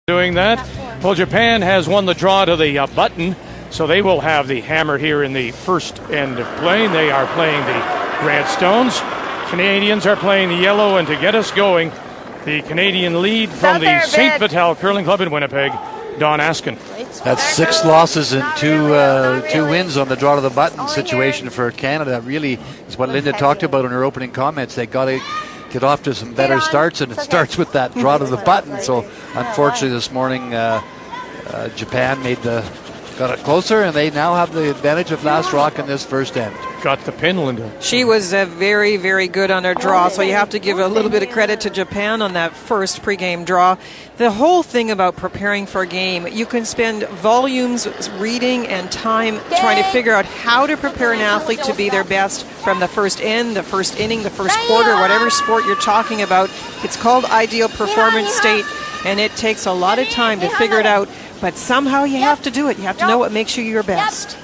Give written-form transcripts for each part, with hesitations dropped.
doing that. Well, Japan has won the draw to the button, so they will have the hammer here in the first end of play. They are playing the red stones. Canadians are playing the yellow, and to get us going, the Canadian lead from the St. Vital Curling Club in Winnipeg, Don Askin. That's 6 losses and two wins on the draw to the button situation for Canada. That really is what Linda talked about in her opening comments. They got to get off to some better starts, and it starts with that draw to the button. So unfortunately this morning Japan got it closer, and they now have the advantage of last rock in this first end. Got the pin, Linda. She was very, very good on her draw, so you have to give a little bit of credit to Japan on that first pregame draw. The whole thing about preparing for a game, you can spend volumes reading and time trying to figure out how to prepare an athlete to be their best from the first end, the first inning, the first quarter, whatever sport you're talking about. It's called ideal performance state, and it takes a lot of time to figure it out, but somehow you have to do it. You have to know what makes you your best.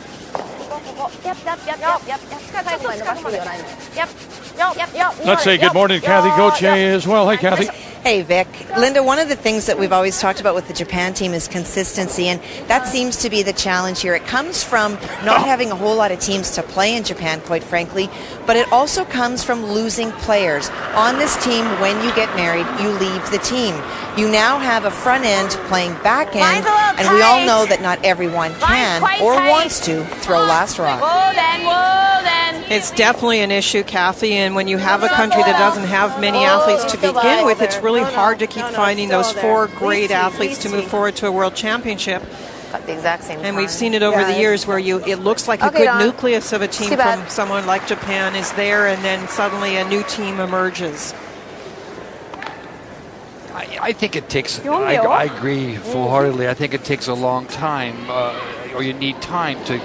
Let's say good morning to Kathy Gauthier as well. Hi, Kathy. Hey, Vic. Linda, one of the things that we've always talked about with the Japan team is consistency, and that seems to be the challenge here. It comes from not having a whole lot of teams to play in Japan, quite frankly, but it also comes from losing players. On this team, when you get married, you leave the team. You now have a front end playing back end, and we all know that not everyone can or wants to throw last rock. It's definitely an issue, Kathy, and when you have a country that doesn't have many athletes to begin with, it's really hard to keep finding those 4 great athletes to move forward to a world championship. At the exact same time. And we've seen it over the years where it looks like a good nucleus of a team from someone like Japan is there, and then suddenly a new team emerges. I think it takes, I agree full-heartedly, I think it takes a long time, or you need time to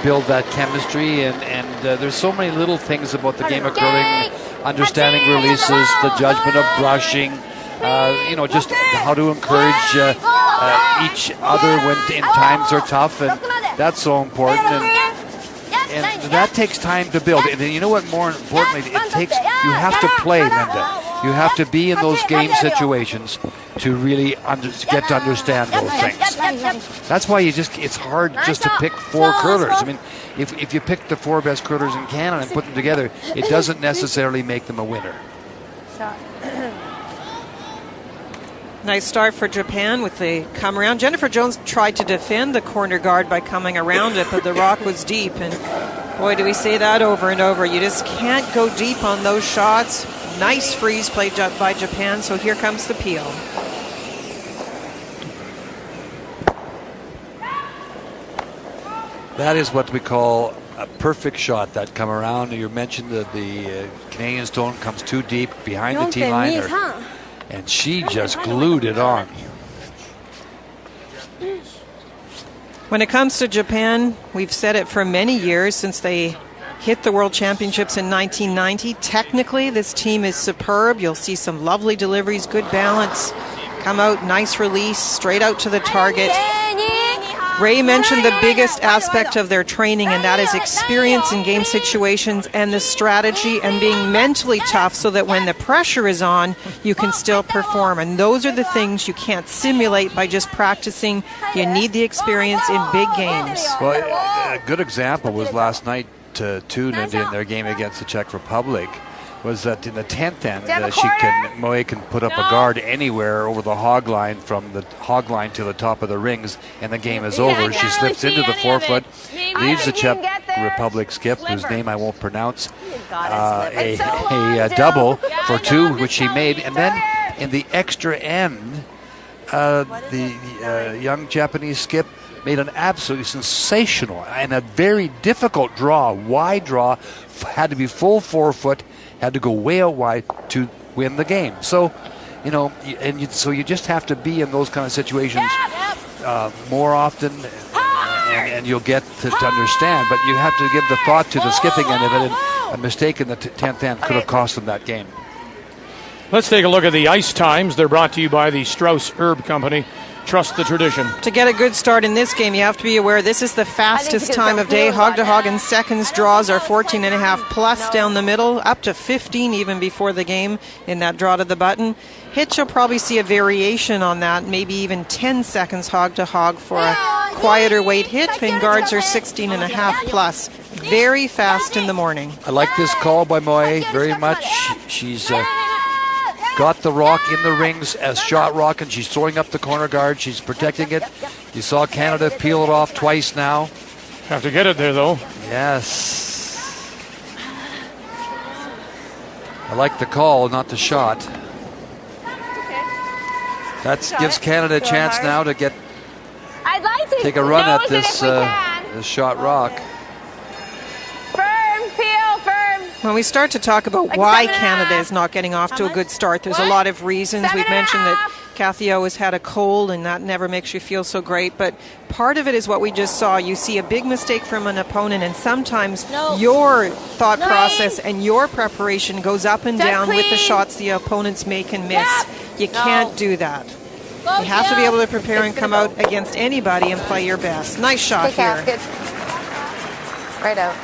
build that chemistry, and there's so many little things about the game of curling, understanding releases, the judgment of brushing, just how to encourage each other when in times are tough, and that's so important, and that takes time to build. And you know what, more importantly, you have to play, Linda. You have to be in those game situations to really get to understand those things. That's why it's hard just to pick 4 curlers. I mean, if you pick the 4 best curlers in Canada and put them together, it doesn't necessarily make them a winner. Nice start for Japan with the come around. Jennifer Jones tried to defend the corner guard by coming around it, but the rock was deep, and boy, do we say that over and over. You just can't go deep on those shots. Nice freeze played by Japan, so here comes the peel. That is what we call a perfect shot, that come around. You mentioned that the Canadian stone comes too deep behind the T-liner, and she just glued it on. When it comes to Japan, we've said it for many years since they hit the World Championships in 1990. Technically, this team is superb. You'll see some lovely deliveries, good balance, come out, nice release, straight out to the target. Ray mentioned the biggest aspect of their training, and that is experience in game situations and the strategy and being mentally tough so that when the pressure is on, you can still perform. And those are the things you can't simulate by just practicing. You need the experience in big games. Well, a good example was last night, in their game against the Czech Republic, was that in the 10th end, Moe can put up a guard anywhere over the hog line, from the hog line to the top of the rings, and the game is over. She slips into the 4-foot, leaves the Czech Republic skip, whose name I won't pronounce, a double for 2, which she made, and then in the extra end, the young Japanese skip made an absolutely sensational and a very difficult draw, wide draw, had to be full 4-foot, had to go way out wide to win the game. So, so you just have to be in those kind of situations more often, and you'll get to understand. But you have to give the thought to the skipping end of it, and a mistake in the 10th end could have cost them that game. Let's take a look at the ice times. They're brought to you by the Strauss Herb Company. trust the tradition. To get a good start in this game, you have to be aware this is the fastest time of day. Hog to hog in seconds. Draws are 14.5 plus down the middle, up to 15 even before the game in that draw to the button. Hitch, you'll probably see a variation on that, maybe even 10 seconds hog to hog for a quieter weight hit, and guards are 16.5 plus. Very fast in the morning. I like this call by Moe very much. She's got the rock in the rings as shot rock, and she's throwing up the corner guard. She's protecting it. You saw Canada peel it off twice now. Have to get it there, though. Yes. I like the call, not the shot. That gives Canada a chance now to take a run at this shot rock. When we start to talk about why Canada is not getting off to a good start, there's a lot of reasons. We've mentioned that Kathy O has had a cold, and that never makes you feel so great. But part of it is what we just saw. You see a big mistake from an opponent, and sometimes your thought process and your preparation goes up and down with the shots the opponents make and miss. You can't do that. You have to be able to prepare and come out against anybody and play your best. Nice shot here. Right out.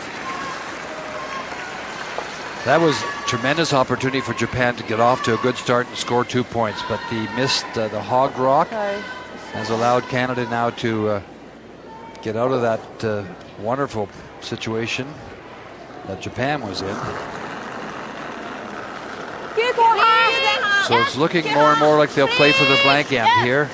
That was a tremendous opportunity for Japan to get off to a good start and score 2 points, but the missed the hog rock has allowed Canada now to get out of that wonderful situation that Japan was in. So it's looking more and more like they'll play for the blank end here.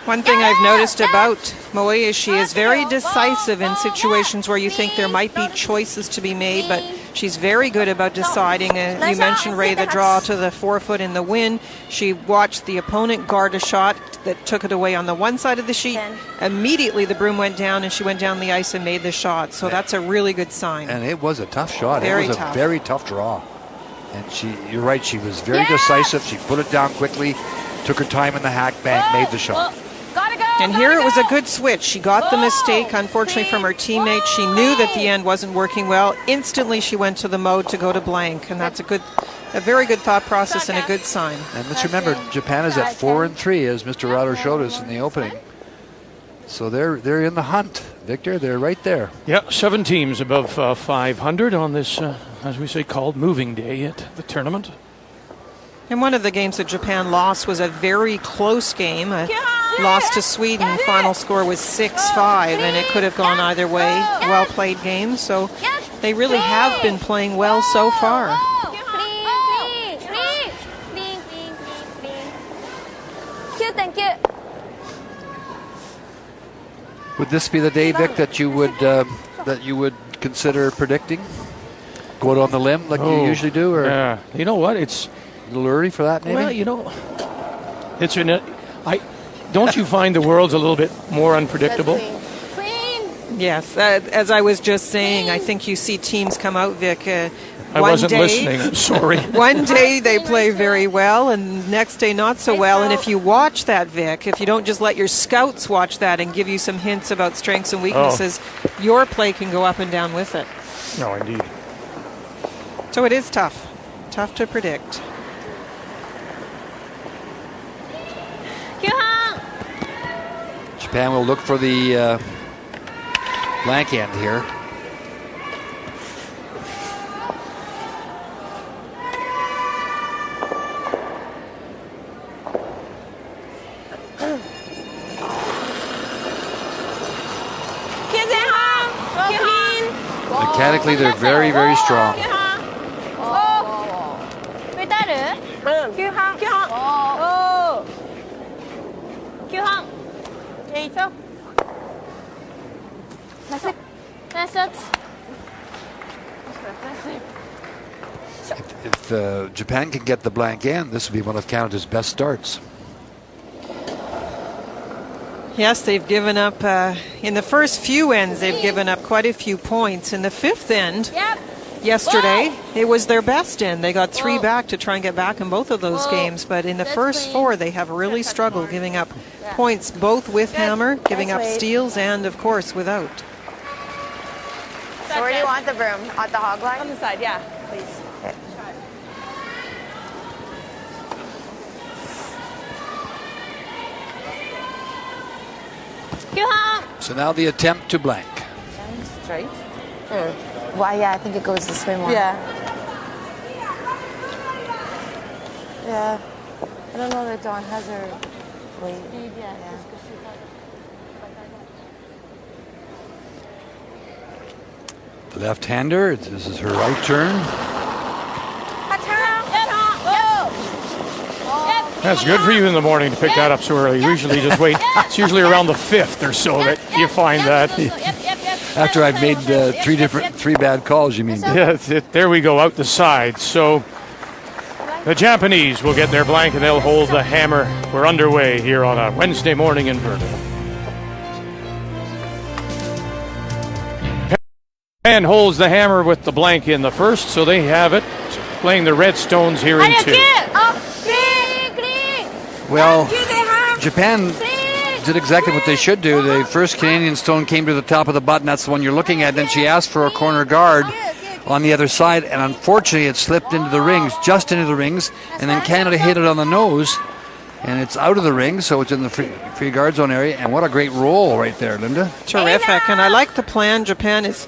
One thing I've noticed about Moe is she is very decisive in situations where you think there might be choices to be made, but she's very good about deciding. You mentioned, Ray, the draw to the 4-foot in the wind. She watched the opponent guard a shot that took it away on the one side of the sheet. Immediately the broom went down and she went down the ice and made the shot. So that's a really good sign. And it was a tough shot. Very it was tough. A very tough draw. And you're right, she was very decisive. She put it down quickly, took her time in the hack bank, made the shot. And here it was a good switch. She got the mistake, unfortunately, from her teammate. She knew that the end wasn't working well. Instantly, she went to the mode to go to blank, and that's a very good thought process and a good sign. And let's remember, Japan is at 4-3, as Mr. Rauter showed us in the opening. So they're in the hunt, Victor. They're right there. Yeah, 7 teams above 500 on this, as we say, called moving day at the tournament. And one of the games that Japan lost was a very close game. Lost to Sweden. Final score was 6-5, and it could have gone either way. Well-played game, so they really have been playing well so far. Would this be the day, Vic, that you would consider predicting? Go out on the limb like you usually do, or you know what? It's a little early for that, maybe? Well, you know, don't you find the world's a little bit more unpredictable? Yes, as I was just saying, I think you see teams come out, Vic. I wasn't listening, I'm sorry. One day they play very well, and next day not so well. And if you watch that, Vic, if you don't just let your scouts watch that and give you some hints about strengths and weaknesses, your play can go up and down with it. No, indeed. So it is tough to predict. Japan will look for the blank end here. Mechanically, they're very, very strong. If Japan can get the blank end, this would be one of Canada's best starts. Yes, they've given up, in the first few ends, they've given up quite a few points. In the fifth end, yesterday, it was their best end. They got 3 back to try and get back in both of those games. But in the first 4, they have really struggled, giving up points both with hammer, giving up steals, and, of course, without. So where do you want the broom? On the hog line? On the side, yeah, please. Okay. So now the attempt to blank. Straight? Or, well, yeah, I think it goes this way more. Yeah. Yeah. I don't know that Dawn has her lead. Yeah. Left-hander, this is her right turn. That's good for you in the morning to pick that up so early. Usually just wait. It's usually around the 5th or so that you find that. After I've made three bad calls, you mean? Yeah, there we go, out the side. So the Japanese will get their blank and they'll hold the hammer. We're underway here on a Wednesday morning in Vernon. Japan holds the hammer with the blank in the first, so they have it, playing the Red Stones here in 2. Well, Japan did exactly what they should do. The first Canadian stone came to the top of the button. That's the one you're looking at. Then she asked for a corner guard on the other side, and unfortunately it slipped into the rings, just into the rings, and then Canada hit it on the nose, and it's out of the ring, so it's in the free guard zone area. And what a great roll right there, Linda. Terrific. And I like the plan. Japan is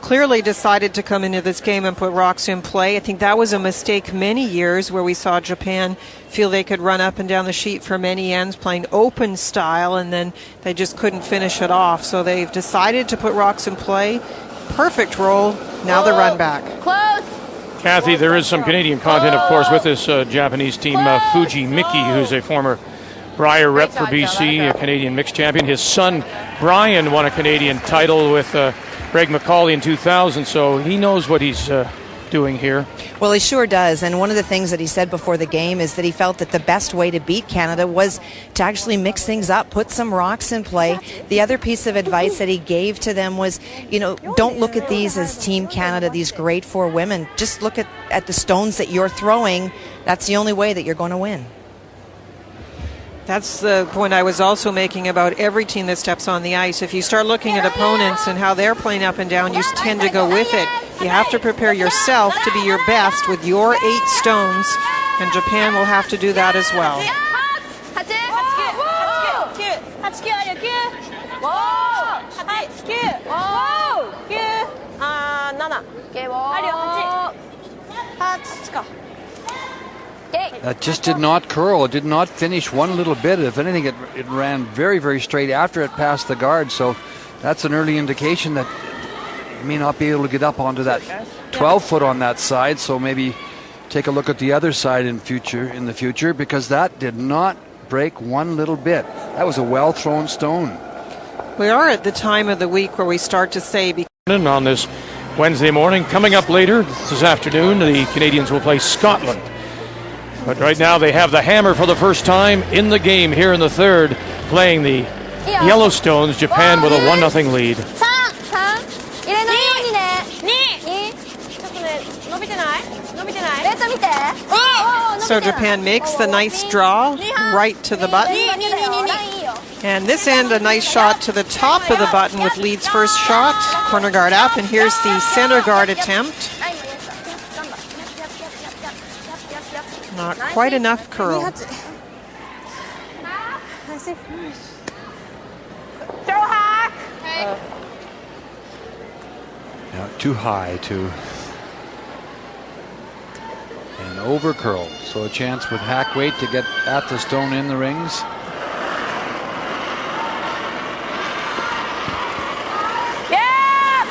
clearly decided to come into this game and put rocks in play. I think that was a mistake many years where we saw Japan feel they could run up and down the sheet for many ends playing open style, and then they just couldn't finish it off. So they've decided to put rocks in play. Perfect roll. Now the run back. Close. Kathy, there is some Canadian content, of course, with this Japanese team. Fuji Miki, who's a former Brier rep for BC, a Canadian mixed champion. His son, Brian, won a Canadian title with Greg McCauley in 2000, so he knows what he's doing here. Well, he sure does. And one of the things that he said before the game is that he felt that the best way to beat Canada was to actually mix things up, put some rocks in play. The other piece of advice that he gave to them was, don't look at these as Team Canada, these great 4 women. Just look at the stones that you're throwing. That's the only way that you're going to win. That's the point I was also making about every team that steps on the ice. If you start looking at opponents and how they're playing up and down, you tend to go with it. You have to prepare yourself to be your best with your 8 stones, and Japan will have to do that as well. That just did not curl. It did not finish one little bit. If anything, it ran very, very straight after it passed the guard. So that's an early indication that you may not be able to get up onto that 12-foot on that side. So maybe take a look at the other side in the future, because that did not break one little bit. That was a well-thrown stone. We are at the time of the week where we start to say... On this Wednesday morning, coming up later this afternoon, the Canadians will play Scotland. But right now they have the hammer for the first time in the game here in the third, playing the Yellowstones, Japan with a 1-0 lead. So Japan makes the nice draw right to the button. And this end, a nice shot to the top of the button with Lead's first shot. Corner guard up, and here's the center guard attempt. Not quite enough curl. Throw hack. Yeah, too high, and over curl. So a chance with hack weight to get at the stone in the rings. Yeah.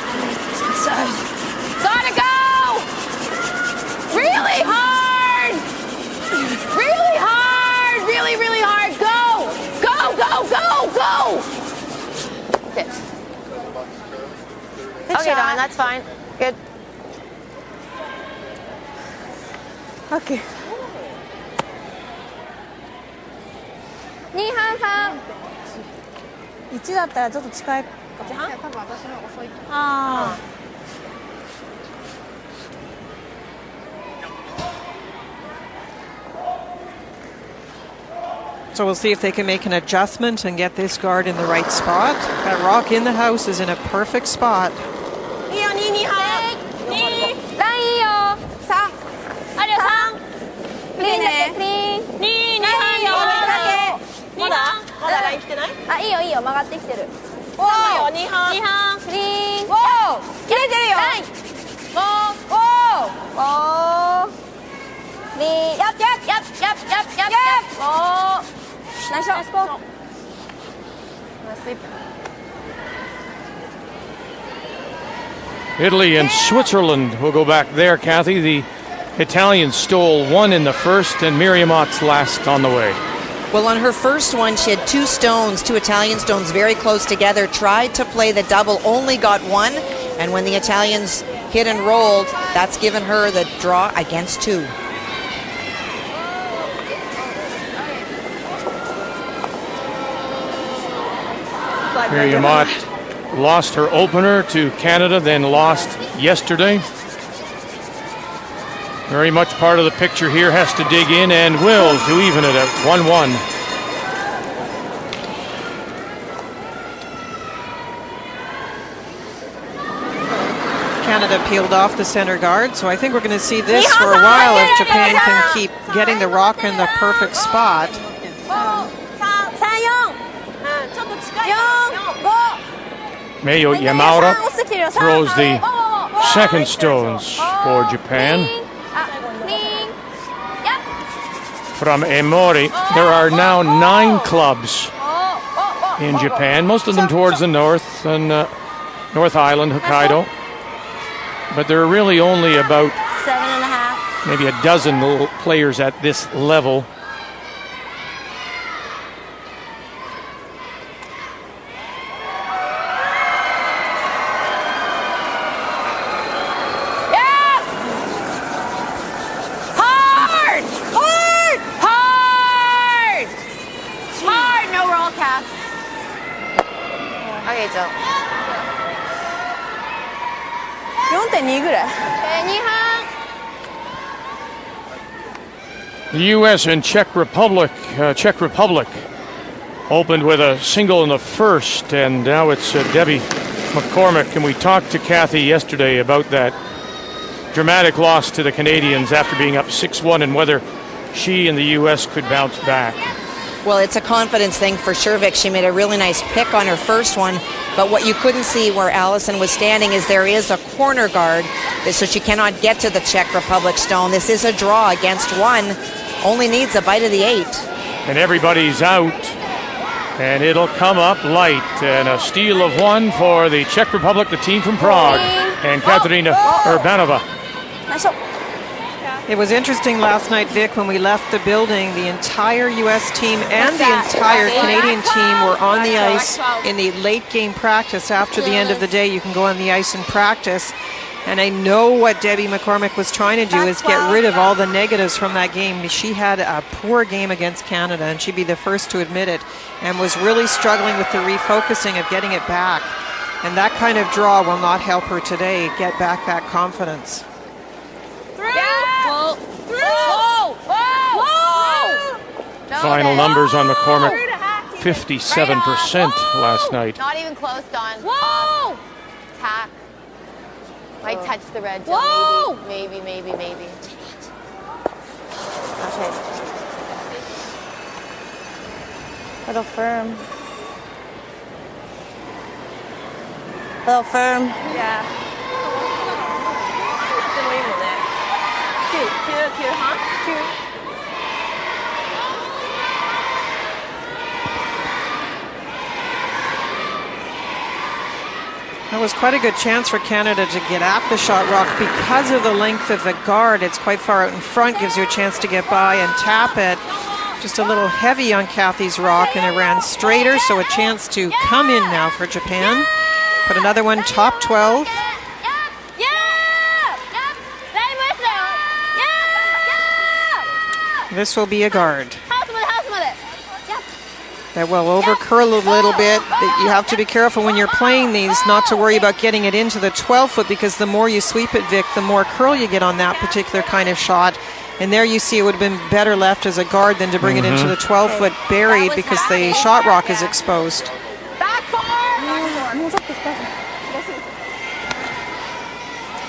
Gotta go. Really hard. Really hard. Really, really hard. Go. Go, go, go, go. Sit. Okay, Dawn, that's fine. Good. Okay. 2半3。1だったらちょっと近い。多分私の遅い。ああ。So we'll see if they can make an adjustment and get this guard in the right spot. That rock in the house is in a perfect spot. いいよ、2、2半。2。ラインいいよ。3。あるよ、3。クリーンだけ、クリーン。2、2半よ。まだライン来てない？あ、いいよいいよ、曲がってきてる。おー2半。2半。クリーン。おー切れてるよ。はい。おーおー。クリーン。やっやっやっやっやっやっやっ。おー。ナイスショット。Italy and Switzerland will go back there, Kathy. The Italians stole one in the first, and Miriam Ott's last on the way. Well, on her first one, she had two Italian stones very close together, tried to play the double, only got one, and when the Italians hit and rolled, that's given her the draw against two. Miriam Ott lost her opener to Canada, then lost yesterday. Very much part of the picture here, has to dig in and will to even it at 1-1. Canada peeled off the center guard, so I think we're going to see this for a while if Japan can keep getting the rock in the perfect spot. Mayo Yamaura throws the second stones for Japan. From Emori, there are now 9 clubs in Japan, most of them towards the north and North Island, Hokkaido. But there are really only about 7.5. maybe a dozen little players at this level. Okay, じゃあ4.2 ぐらい。The U.S. and Czech Republic opened with a single in the first, and now it's Debbie McCormick. And we talked to Kathy yesterday about that dramatic loss to the Canadians after being up 6-1 and whether she and the U.S. could bounce back. Well, it's a confidence thing for sure, Vic. She made a really nice pick on her first one, but what you couldn't see where Allison was standing is there is a corner guard, so she cannot get to the Czech Republic stone. This is a draw against one, only needs a bite of the 8. And everybody's out, and it'll come up light, and a steal of one for the Czech Republic, the team from Prague, and Katerina Urbanova. It was interesting last night, Vic, when we left the building, the entire U.S. team and the entire Canadian team were on the ice in the late game practice. After the end of the day, you can go on the ice and practice. And I know what Debbie McCormick was trying to do is get rid of all the negatives from that game. She had a poor game against Canada, and she'd be the first to admit it, and was really struggling with the refocusing of getting it back. And that kind of draw will not help her today get back that confidence. Final numbers on McCormick, 57% last night. Not even close, Don. Whoa! Tack. Might touch the red. Maybe. Okay. Little firm. Yeah. Cute, huh? Cute. That was quite a good chance for Canada to get at the shot rock because of the length of the guard. It's quite far out in front, gives you a chance to get by and tap it. Just a little heavy on Kathy's rock, and it ran straighter, so a chance to come in now for Japan. Put another one top 12. This will be a guard. That will over curl a little bit. You have to be careful when you're playing these not to worry about getting it into the 12 foot, because the more you sweep it, Vic, the more curl you get on that particular kind of shot. And there you see it would have been better left as a guard than to bring it into the 12 foot buried, because the shot rock is exposed.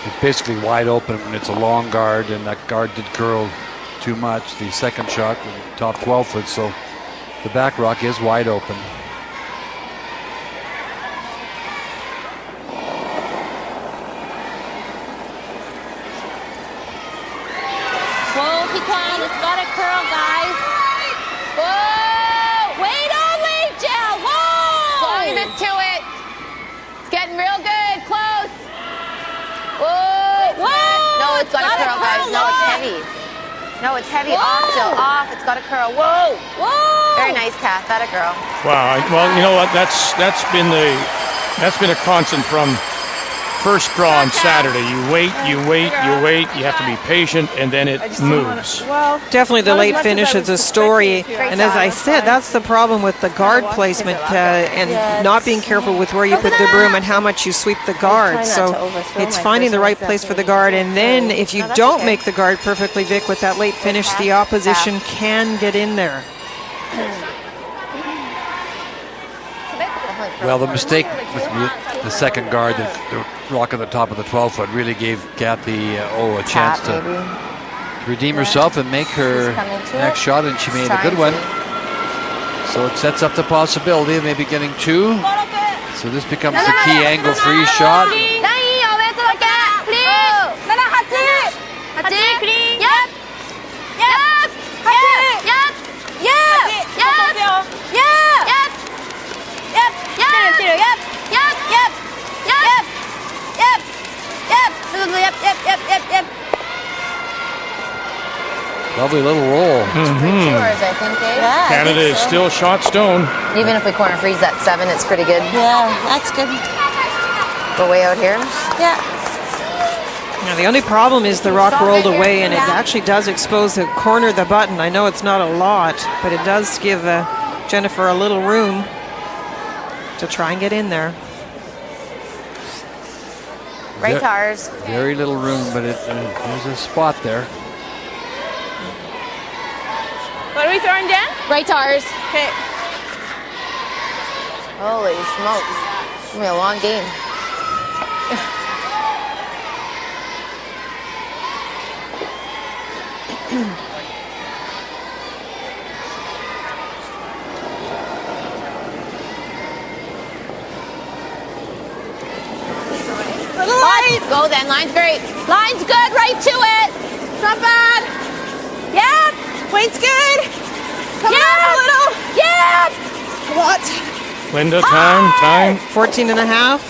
It's basically wide open when it's a long guard, and that guard did curl too much. The second shot, top 12 foot, so the back rock is wide open. No, it's heavy off, Jill. Off. It's got to curl. Whoa. Whoa. Very nice, Kath. That a girl. Wow. Well, you know what? That's been a constant from first draw on Saturday. You wait. You have to be patient, and then it moves. Definitely the late finish is a story. And as I said, that's the problem with the guard placement and not being careful with where you put the broom and how much you sweep the guard. So it's finding the right place for the guard. And then if you don't make the guard perfectly, Vic, with that late finish, the opposition can get in there. Well, the mistake with the second guard, the rock at the top of the 12-foot, really gave Kathy a chance to redeem herself and make her next shot, and she made a good one. So it sets up the possibility of maybe getting two. So this becomes the key angle-free shot. Lovely little roll. Tours, I think, eh? Yeah, Canada is still shot stone. Even if we corner freeze that 7, it's pretty good. Yeah, that's good. We're way out here. Yeah. Now the only problem is the rock rolled away, and it actually does expose the corner of the button. I know it's not a lot, but it does give Jennifer a little room to try and get in there. Right tars. Very little room, but there's a spot there. What are we throwing down? Right tars. Okay. Holy smokes. It's going to be a long game. Go then, line's great. Line's good, right to it. Not bad. Yep. Weight's good. Come on a little. Yep. What? Linda, time. 14 and a half.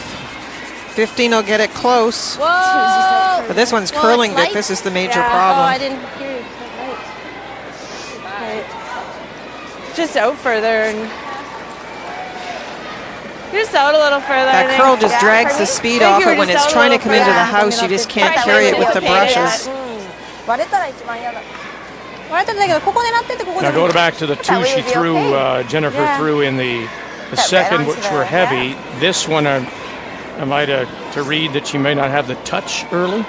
15 will get it close. Whoa. But this one's curling, Vic. This is the major Oh, I problem. didn't hear you. Right. Just out further and just out a little further. That curl just drags the speed off it when it's trying to come into the house. You just can't carry it with the brushes. Now go back to the two she threw, Jennifer threw in the second, which were heavy. This one, am I to read that she may not have the touch early?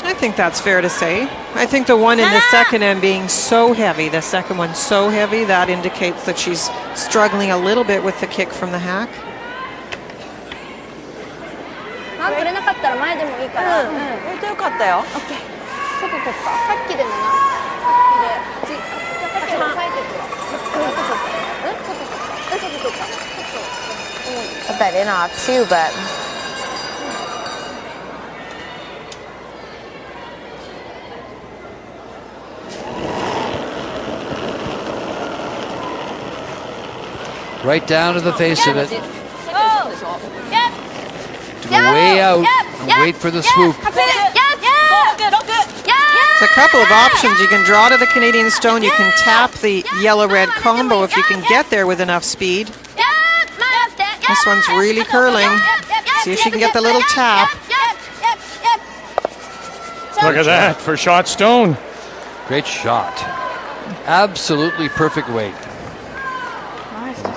I think that's fair to say. I think the one in the second end being so heavy, the second one so heavy, that indicates that she's struggling a little bit with the kick from the hack. 取れなかったら前でもいいから。置いてよかったよ。オッケー。外取った。さっきでもな。で、さっきで押さえてくる。外取った。Put that in off too, but Right down to the face of it. Yep. To go way out and wait for the swoop. It's a couple of options. You can draw to the Canadian stone. You can tap the yellow-red combo if you can get there with enough speed. This one's really curling. See if she can get the little tap. Look at that for shot stone. Great shot. Absolutely perfect weight.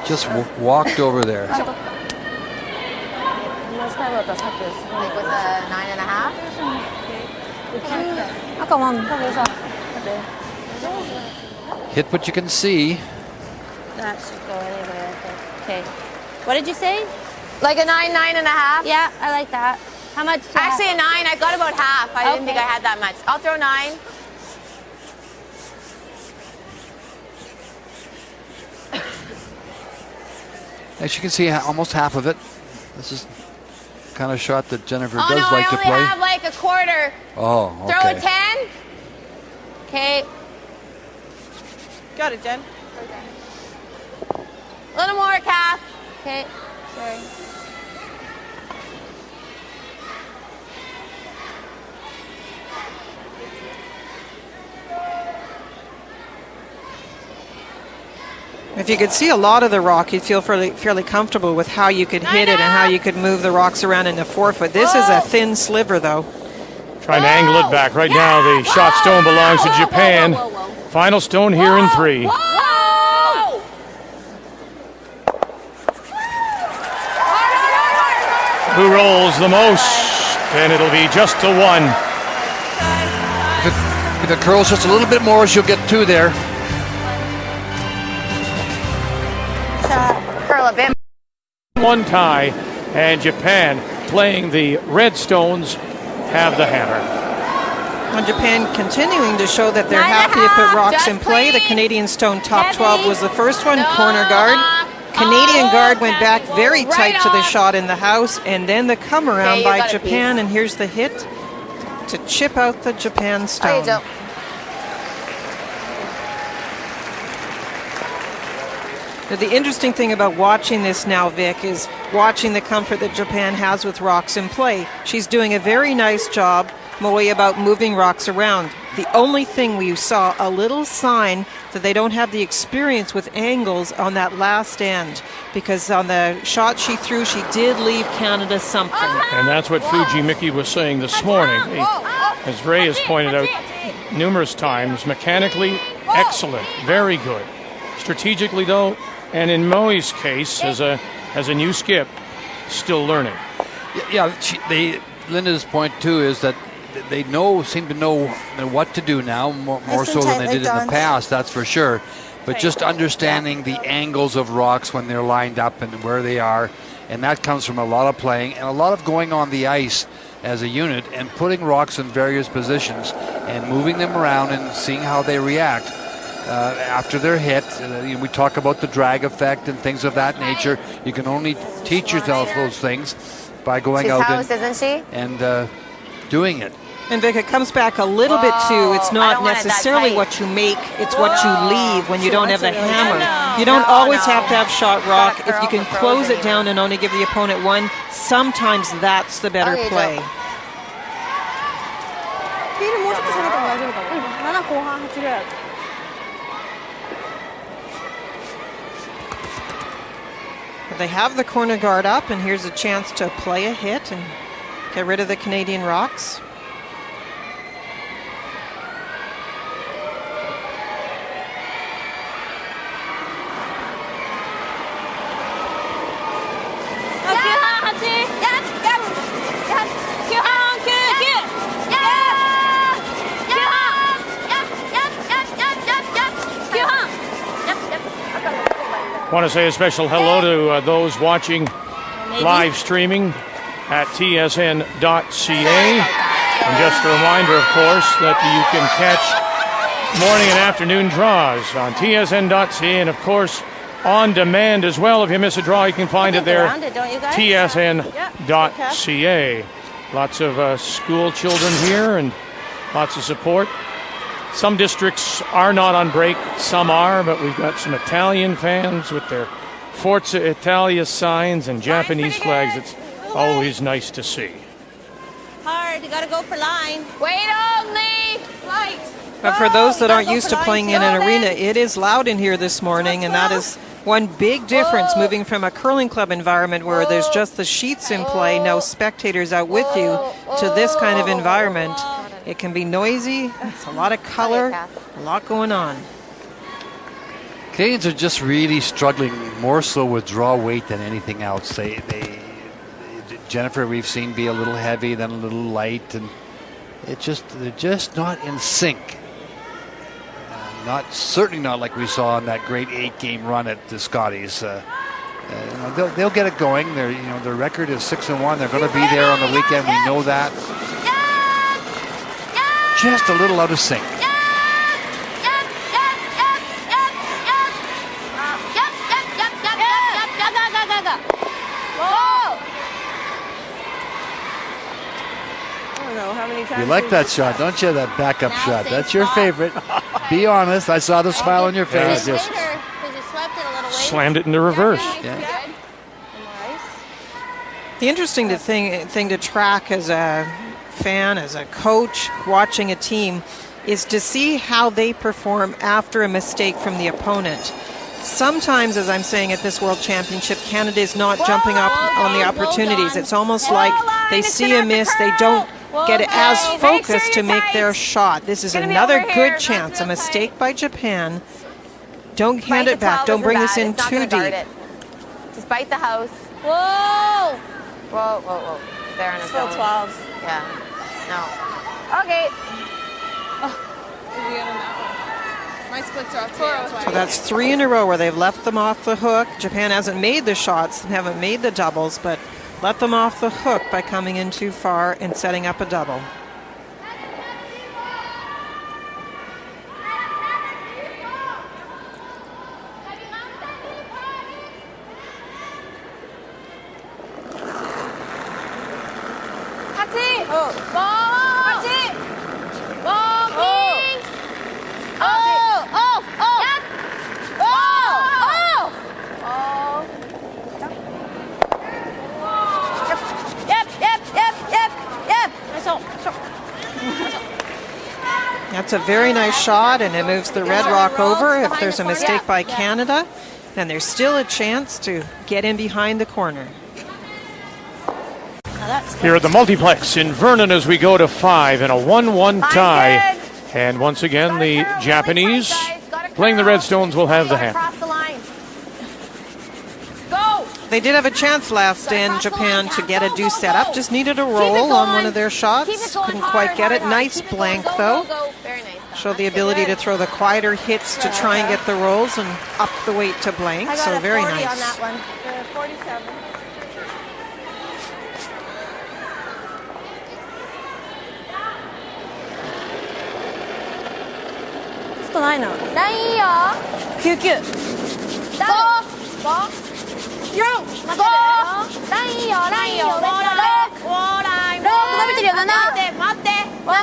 Just walked over there. Like with a 9.5. Hit what you can see. That should go anywhere. Okay. What did you say? Like a 9, 9.5. Yeah, I like that. How much? Actually, a 9. I got about half. I didn't think I had that much. I'll throw 9. As you can see, almost half of it. This is the kind of shot that Jennifer Oh does no, like I to only play. have like a quarter. Oh, okay. Throw a 10. Okay. Got it, Jen. A little more, Kath. Okay. Sorry. If you could see a lot of the rock, you'd feel fairly comfortable with how you could hit it and how you could move the rocks around in the forefoot. This is a thin sliver, though. Trying to angle it back. Right now, the shot stone belongs to Japan. Final stone here in 3. Who rolls the most? And it'll be just a 1. If it curls just a little bit more, she'll get 2 there. Curl a bit. 1 tie, and Japan, playing the red stones, have the hammer. And Japan continuing to show that they're happy to put rocks in play. The Canadian stone top 12 was the first one, corner guard. Canadian guard went back very tight to the shot in the house, and then the come around by Japan, and here's the hit to chip out the Japan stone. Now, the interesting thing about watching this now, Vic, is watching the comfort that Japan has with rocks in play. She's doing a very nice job, Moe, about moving rocks around. The only thing we saw a little sign that they don't have the experience with angles on that last end, because on the shot she threw, she did leave Canada something. And that's what Fujimiki was saying this morning. As Ray has pointed out numerous times, mechanically excellent, very good. Strategically, though, and in Moe's case, as a new skip, still learning. Yeah, Linda's point too is that they seem to know what to do now, more so than they did in the past, that's for sure. But just understanding the angles of rocks when they're lined up and where they are, and that comes from a lot of playing and a lot of going on the ice as a unit and putting rocks in various positions and moving them around and seeing how they react. After they're hit, we talk about the drag effect and things of that nature. You can only teach yourself those things by going out and doing it. And Vic, it comes back a little bit to, it's not necessarily what you make, it's what you leave when you don't have the hammer. You don't always have to have shot rock. If you can close it down and only give the opponent 1, sometimes that's the better play. But they have the corner guard up, and here's a chance to play a hit and get rid of the Canadian rocks. I want to say a special hello to those watching live streaming at tsn.ca. And just a reminder, of course, that you can catch morning and afternoon draws on tsn.ca, and, of course, on demand as well. If you miss a draw, you can find it there, tsn.ca. Lots of school children here and lots of support. Some districts are not on break, some are, but we've got some Italian fans with their Forza Italia signs and Japanese flags. It's always nice to see. Hard, you gotta go for line. Wait only! Light! But for those that aren't used to playing in an arena, it is loud in here this morning, and that is one big difference moving from a curling club environment where there's just the sheets in play, no spectators out with you, to this kind of environment. It can be noisy, it's a lot of color, a lot going on. Canadians are just really struggling more so with draw weight than anything else. Jennifer, we've seen be a little heavy, then a little light, and they're just not in sync. Certainly not like we saw in that great 8-game run at the Scotties. They'll get it going. Their record is 6-1. They're going to be there on the weekend. We know that. Just a little out of sync. You like that shot, don't you? That backup shot. That's your favorite. Be honest. I saw the smile on your face. Just slammed it into reverse. Yeah. The interesting thing to track as a fan, as a coach, watching a team, is to see how they perform after a mistake from the opponent. sometimes, as I'm saying at this World Championship, Canada is not jumping up on the opportunities. It's almost like they see a miss, they don't get it as focused to make their shot. This is another good chance. A mistake by Japan. Don't hand it back. Don't bring this in too deep. Just bite the house. Whoa! Whoa, whoa, whoa. They're in a Still zone. 12. Yeah. No. Okay. My splits are off too. So that's 3 in a row where they've left them off the hook. Japan hasn't made the shots, haven't made the doubles, but let them off the hook by coming in too far and setting up a double. That's a very nice shot, and it moves the red rock over. If there's a mistake by Canada, then there's still a chance to get in behind the corner. Here at the multiplex in Vernon as we go to 5 in a 1-1 tie. And once again, the Japanese playing the Redstones will have the hammer. They did have a chance last in Japan to get a deuce set up. Just needed a roll on one of their shots. Couldn't quite get it. Nice blank, though. Showed the ability to throw the quieter hits to try and get the rolls and up the weight to blank. So very nice. On that one. 47.ないの。ラインいいよ。99。5。4。待ってる。ラインいいよ。ラインいいよ。6。ライン。6伸びてるよ。7。待って。7。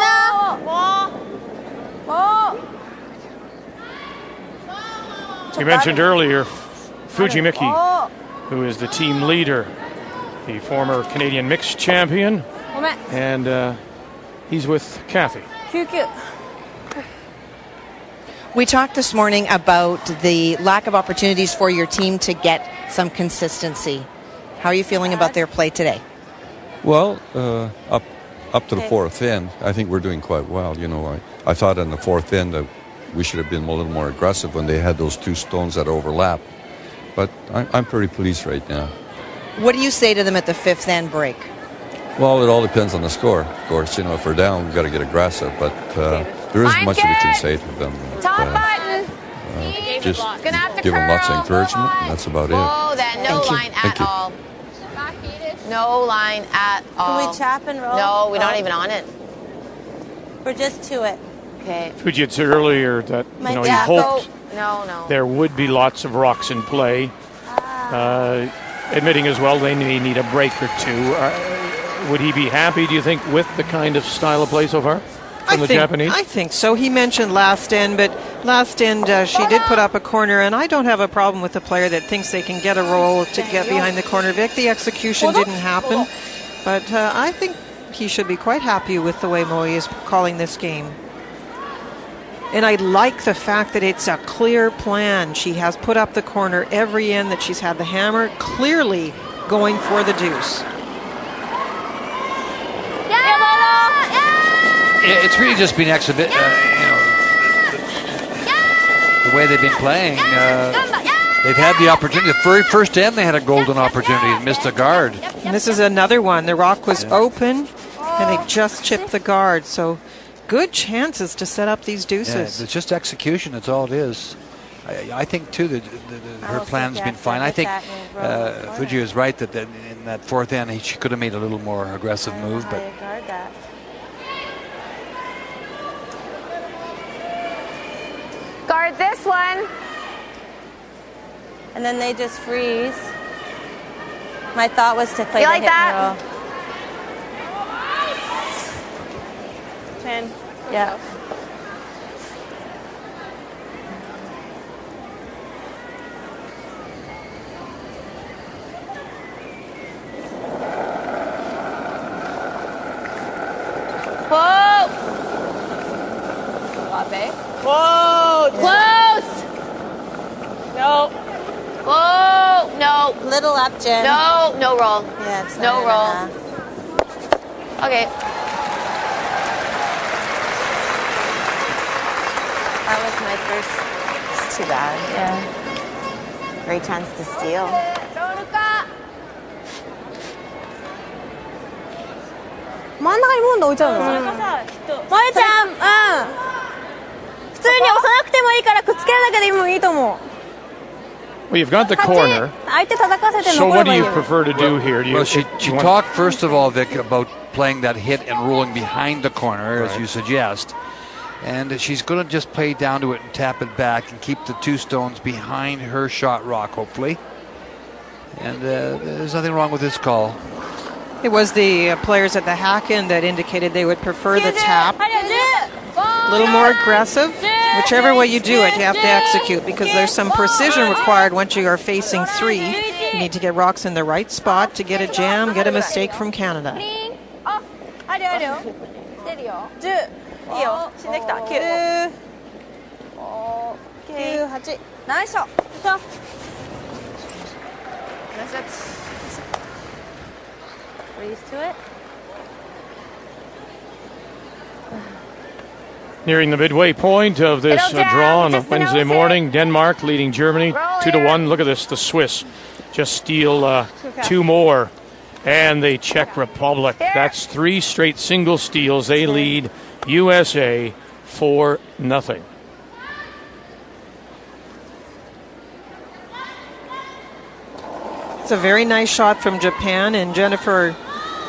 You mentioned earlier Fujimiki, who is the team leader, the former Canadian mixed champion, and he's with Kathy. 99。We talked this morning about the lack of opportunities for your team to get some consistency. How are you feeling about their play today? Well, up to the fourth end, I think we're doing quite well. You know, I thought in the fourth end that we should have been a little more aggressive when they had those two stones that overlap. But I'm pretty pleased right now. What do you say to them at the fifth end break? Well, it all depends on the score. Of course, you know, if we're down, we've got to get aggressive. But there isn't much that we can say to them. Just give them lots of encouragement, and that's about it. Oh, then no line at all. No line at all. Can we chop and roll? No, we're not even on it. We're just to it. Okay. Fuji had said earlier that you hoped no. there would be lots of rocks in play. Admitting as well they may need a break or two. Would he be happy, do you think, with the kind of style of play so far from the Japanese? I think so. He mentioned last end, but last end she did put up a corner, and I don't have a problem with a player that thinks they can get a roll to get behind the corner. Vic, the execution didn't happen, but I think he should be quite happy with the way Moi is calling this game. And I like the fact that it's a clear plan. She has put up the corner every end that she's had the hammer, clearly going for the deuce. It's really just been exhibit. The way they've been playing, they've had the opportunity. The very first end, they had a golden opportunity and missed a guard. And this is another one. The rock was open, and they just chipped the guard. So good chances to set up these deuces. Yeah, it's just execution. That's all it is. I think too that her plan's been fine. I think Fuji is right that in that fourth end she could have made a little more aggressive move, but. Guard this one. And then they just freeze. My thought was to play the like hit that? And roll. 10. Yeah. Whoa! Whoa! Close! No. little up, Jen. No, no roll. Yeah, it's no not roll. enough. Okay. That was my first. It's too bad. Yeah. Great chance to steal. ロールか。真ん中にボンド置いちゃうの？まゆちゃん、普通に押さなくてもいいからくっつけるだけでもいいと思う。 Well, you've got the corner. 相手叩かせて So 残れ what ば do いい you よ。 prefer to do here? Do you, Well, she you want- talked first of all, Vic, about playing that hit and rolling behind the corner, as you suggest. And she's going to just play down to it and tap it back and keep the two stones behind her shot rock, hopefully. And there's nothing wrong with this call. It was the players at the hack end that indicated they would prefer the tap. A little more aggressive. Whichever way you do it, you have to execute because there's some precision required once you are facing three. You need to get rocks in the right spot to get a jam, get a mistake from Canada. あるあるよ。出るよ。10。いいよ。死んできた。9。9、8。ナイスショット。Freeze to it. Nearing the midway point of this draw on a Wednesday morning, Denmark leading Germany 2-1. Look at this, the Swiss just steal two more. And the Czech Republic, that's three straight single steals. They lead USA 4-0. It's a very nice shot from Japan, and Jennifer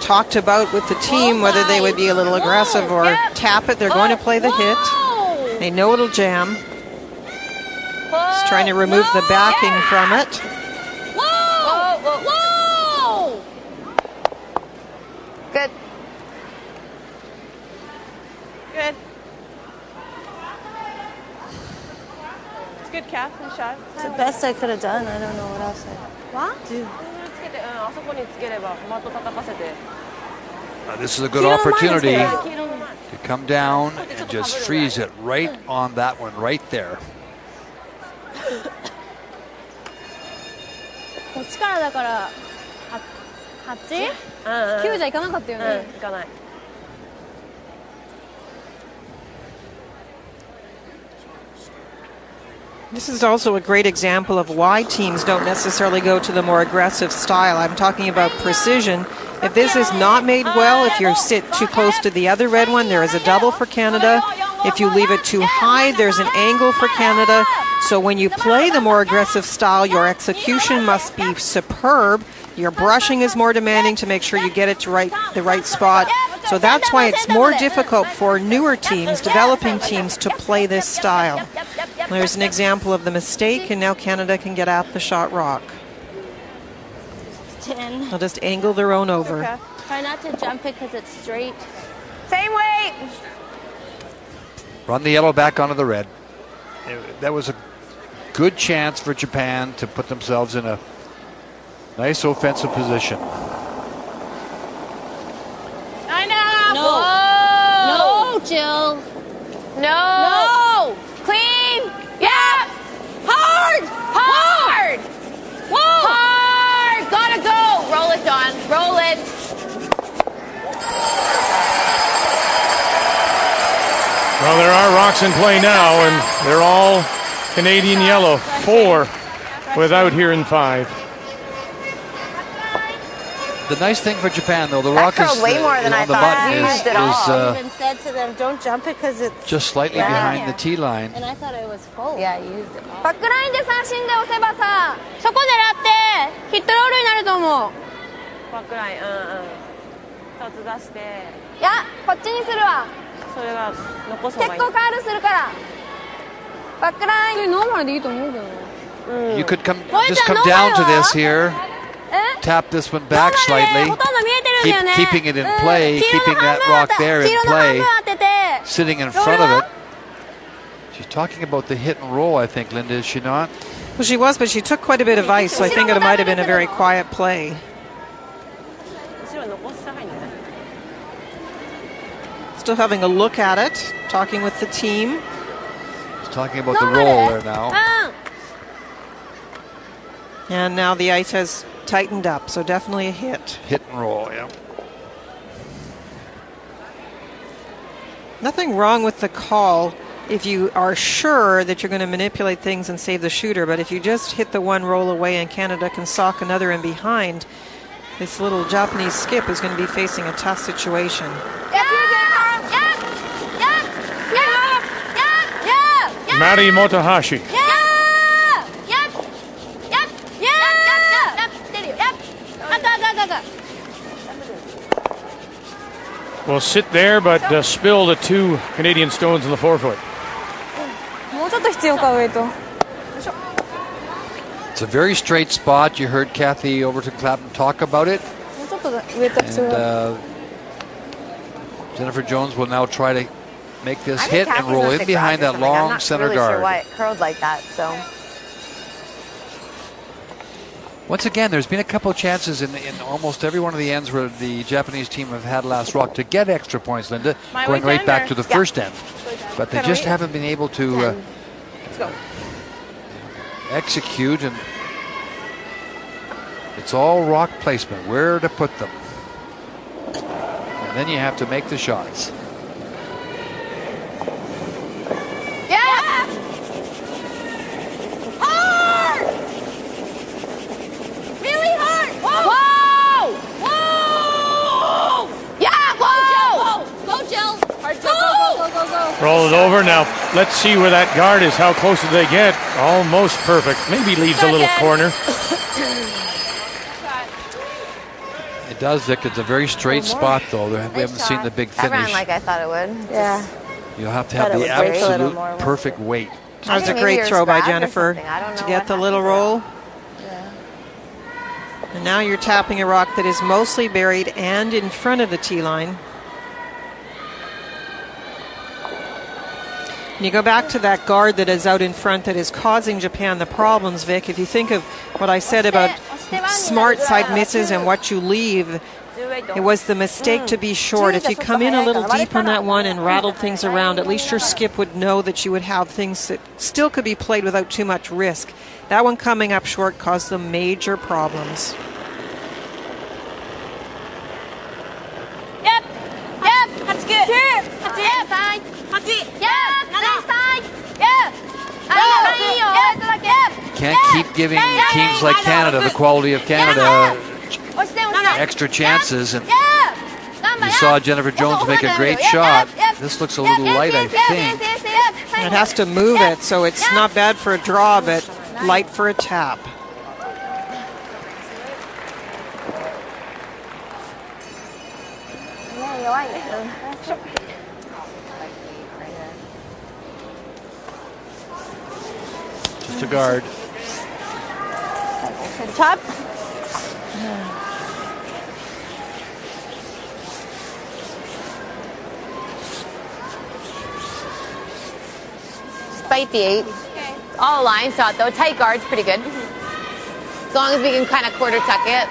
talked about with the team whether they would be a little aggressive or tap it. They're going to play the hit. They know it'll jam. Just trying to remove the backing from it. Good. Good. It's good, Kath. Nice shot. It's the best I could have done. I don't know what else I What? This is a good opportunity to come down and just freeze it right on that one, right there. こっちからだから8？ 9じゃいかなかったよね。いかない。 This is also a great example of why teams don't necessarily go to the more aggressive style. I'm talking about precision. If this is not made well, if you sit too close to the other red one, there is a double for Canada. If you leave it too high, there's an angle for Canada. So when you play the more aggressive style, your execution must be superb. Your brushing is more demanding to make sure you get it to the right spot. So that's why it's more difficult for newer teams, developing teams, to play this style. There's an example of the mistake, and now Canada can get at the shot rock. 10. They'll just angle their own over. Okay. Try not to jump it because it's straight. Same weight. Run the yellow back onto the red. That was a good chance for Japan to put themselves in a nice offensive position. No. No, Jill. No. Clean. Yeah. Hard. Hard. Whoa. Hard. Gotta go. Roll it, Dawn. Roll it. Well, there are rocks in play now, and they're all Canadian yellow. 4 without here in 5. The nice thing for Japan, though, the rock is way more than I on the thought. button I used it all. I even said to them, don't jump it because it's just slightly behind the tee line. And I thought it was full. Yeah, you used it all. バックラインで三振で押せばさ、そこ狙ってヒットロールになると思う。バックライン、2つ出して、いや、こっちにするわ。それが残す方がいい。結構カールするから。バックライン。ノーマルでいいと思うけどね。You could just come down to this here. Tap this one back slightly, keeping it in play, keeping that rock there in play, sitting in front of it. She's talking about the hit and roll, I think, Linda, is she not? Well, she was, but she took quite a bit of ice, so I think it might have been a very quiet play. Still having a look at it, talking with the team. She's talking about the roll there now. And now the ice has tightened up. So definitely a hit. Hit and roll, yeah. Nothing wrong with the call if you are sure that you're going to manipulate things and save the shooter. But if you just hit the one roll away and Canada can sock another in behind, this little Japanese skip is going to be facing a tough situation. Mari Motohashi. Will sit there, but spill the 2 Canadian stones in the forefoot. It's a very straight spot. You heard Kathy Overton-Clapham talk about it. And Jennifer Jones will now try to make this hit and roll in behind that long center guard. I'm not really sure why it curled like that, so. Once again, there's been a couple of chances in almost every one of the ends where the Japanese team have had last rock to get extra points, Linda, going right back to the first end. But they just haven't been able to execute, and it's all rock placement, where to put them. And then you have to make the shots. Roll it over. Now, let's see where that guard is. How close did they get? Almost perfect. Maybe leaves a little corner. It does, Vic. It's a very straight spot, though. We haven't seen the big finish. That ran like I thought it would. Yeah. You'll have to have the absolute perfect weight. That was a great throw by Jennifer to get the little roll. Yeah. And now you're tapping a rock that is mostly buried and in front of the tee line. And you go back to that guard that is out in front that is causing Japan the problems, Vic. If you think of what I said about smart side misses and what you leave, it was the mistake to be short. If you come in a little deep on that one and rattled things around, at least your skip would know that you would have things that still could be played without too much risk. That one coming up short caused them major problems. Yep, that's good. That's fine. Can't keep giving teams like Canada, the quality of Canada, extra chances. And you saw Jennifer Jones make a great shot. This looks a little light, I think. It has to move it, so it's not bad for a draw, but light for a tap. Just a guard. Top. Despite the 8. Okay. All line shot though. Tight guard's pretty good. As long as we can kind of quarter tuck it.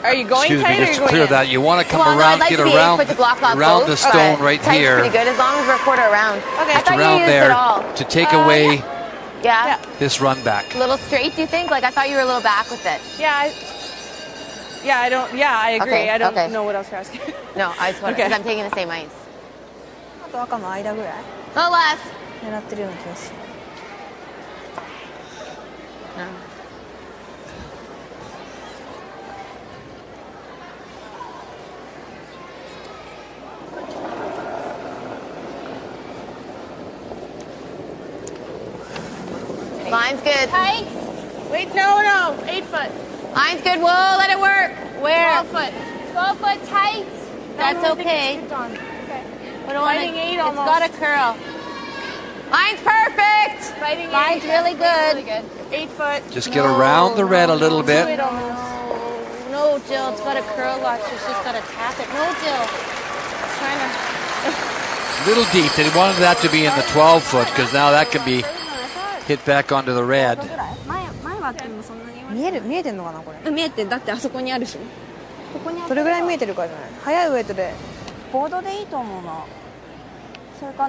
Are you going Excuse tight me, or just are you going clear in? that. You want to come Well, no, around, I'd like get to be around, able to block off around both, the stone right tight's here. pretty good as long as we're quarter around. Okay. I thought you Around used there it all. to take away Yeah. this run back. A little straight, do you think? Like I thought you were a little back with it. I agree. Okay, I don't okay. know what else you're asking. No, I just want to, Okay. because I'm taking the same ice. あと赤の間ぐらい A little less. 狙ってるような気がする No. Line's good. Tight. Wait, no. 8 foot. Line's good. Whoa, let it work. Where? 12 foot. 12 foot tight. That's okay. Okay. We don't wanna- Fighting 8 it's almost. got to curl. Line's perfect. Fighting 8. Line's really good. Really good. 8 foot. Just get around the red a little bit. No, Jill, it's got a curl lock. She's just got to tap it. No, Jill. Trying to. Little deep. They wanted that to be in the 12 foot because now that can be hit back onto the red. 見えてんのかなこれ見えてだってあそこにあるでしょここにあるどれぐらい見えてるかじゃない速いウエイトでボードでいいと思うなそれか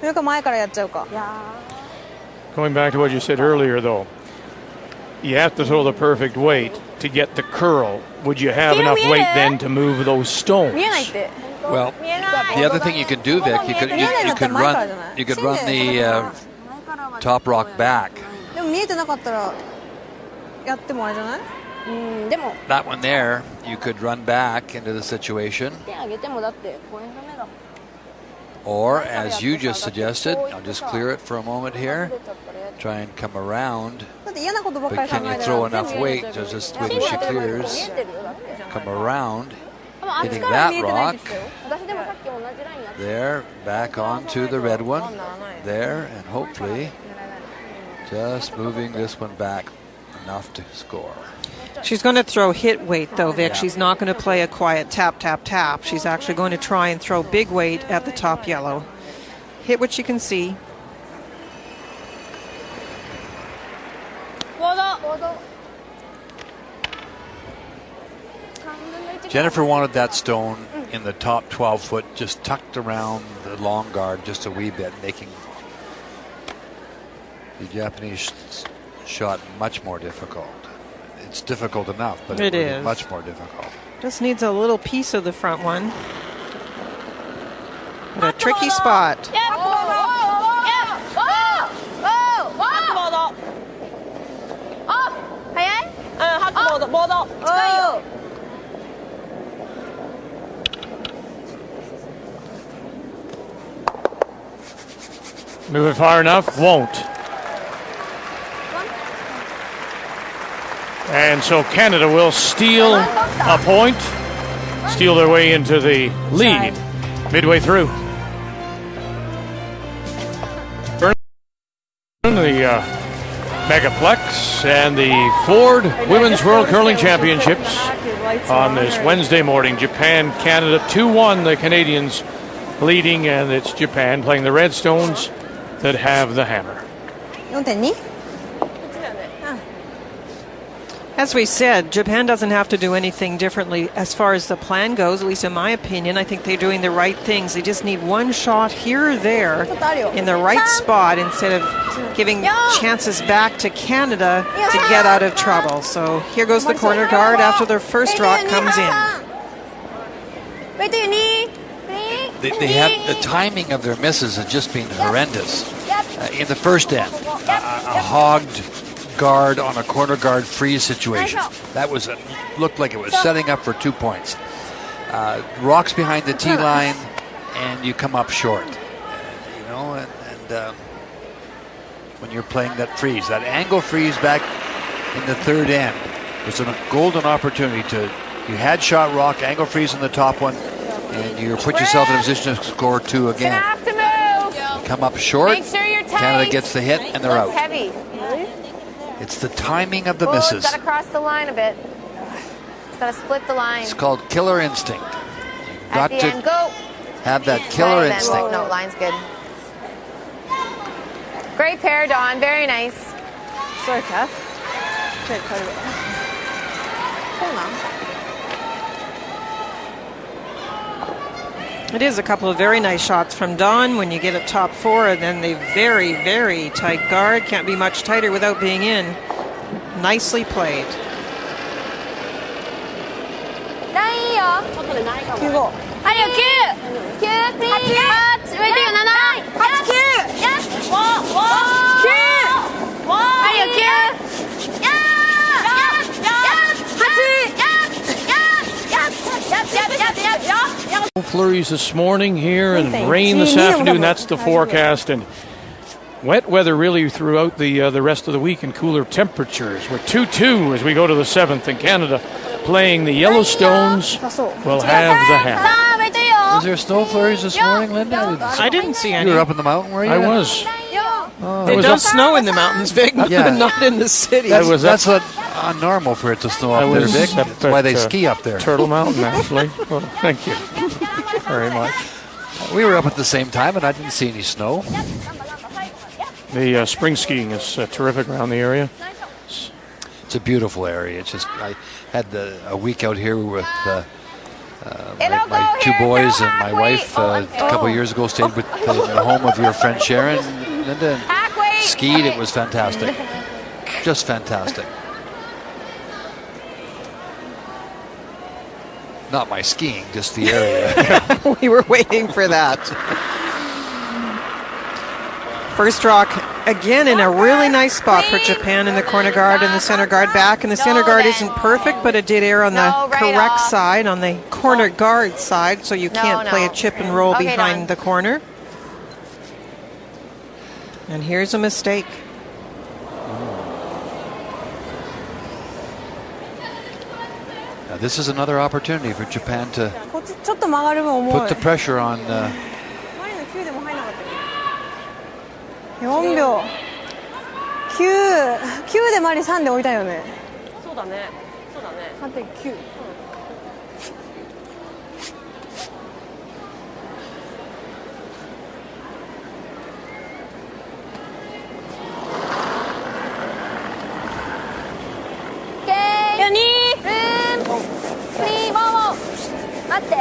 それか前からやっちゃうかいや Going back to what you said earlier, though, you have to throw the perfect weight to get the curl. Would you have enough weight then to move those stones? Well, the other thing you could do, Vic, you could run the top rock back. That one there, you could run back into the situation. Or, as you just suggested, I'll just clear it for a moment here. Try and come around. But can you throw enough weight to just when she clears, come around, hitting that rock. There, back onto the red one. There, and hopefully just moving this one back enough to score. She's going to throw hit weight, though, Vic. She's not going to play a quiet tap, tap, tap. She's actually going to try and throw big weight at the top yellow. Hit what she can see. Jennifer wanted that stone in the top 12 foot, just tucked around the long guard just a wee bit, making the Japanese shot much more difficult. It's difficult enough, but it is much more difficult. Just needs a little piece of the front one. But a tricky spot. Move it far enough, won't. And so Canada will steal a point, steal their way into the lead midway through. The Megaplex and the Ford Women's World Curling Championships on this Wednesday morning. Japan, Canada 2-1, the Canadians leading, and it's Japan playing the Redstones that have the hammer. As we said, Japan doesn't have to do anything differently as far as the plan goes, at least in my opinion. I think they're doing the right things. They just need one shot here or there in the right spot instead of giving chances back to Canada to get out of trouble. So here goes the corner guard after their first rock comes in. They have the timing of their misses has just been horrendous. In the first end, a hogged guard on a corner guard freeze situation. That was looked like it was setting up for 2 points. Rocks behind the tee line, and you come up short. You know, and when you're playing that freeze, that angle freeze back in the third end was a golden opportunity to. You had shot rock, angle freeze in the top one, and you put yourself in a position to score two again. You come up short. Make sure you're tight. Canada gets the hit, and they're out. Heavy. It's the timing of the misses. It's got to cross the line a bit. It's got to split the line. It's called killer instinct. You've got to have that killer instinct. Whoa, no, line's good. Great pair, Dawn. Very nice. Sorry, Kath. It is a couple of very nice shots from Dawn when you get a top four, and then the very, very tight guard. Can't be much tighter without being in. Nicely played. Flurries this morning here and rain this afternoon. That's the forecast, and wet weather really throughout the rest of the week and cooler temperatures. We're 2-2 as we go to the seventh, and Canada playing the Yellowstones will have the hammer. Was there snow flurries this morning, Linda? I didn't see any. You were up in the mountain, were you? I was. It does snow in the mountains, Vic, but not in the city. That's normal for it to snow up there, Vic. That's why they ski up there. Turtle Mountain, actually. Well, thank you very much. We were up at the same time, and I didn't see any snow. The spring skiing is terrific around the area. It's a beautiful area. It's just I had a week out here with my two boys and my wife a couple of years ago. Stayed with the home of your friend Sharon, Linda. skied, it was fantastic. Just fantastic. Not my skiing, just the area. We were waiting for that. First rock again in a really nice spot for Japan in the corner guard and the center guard back. And the center guard isn't perfect, but it did err on the correct side, on the corner guard side, so you can't play a chip and roll behind the corner. And here's a mistake. Now this is another opportunity for Japan to put the pressure on. 4秒9でマリ3で置いたよね。そうだね。そうだね。3.9。待って。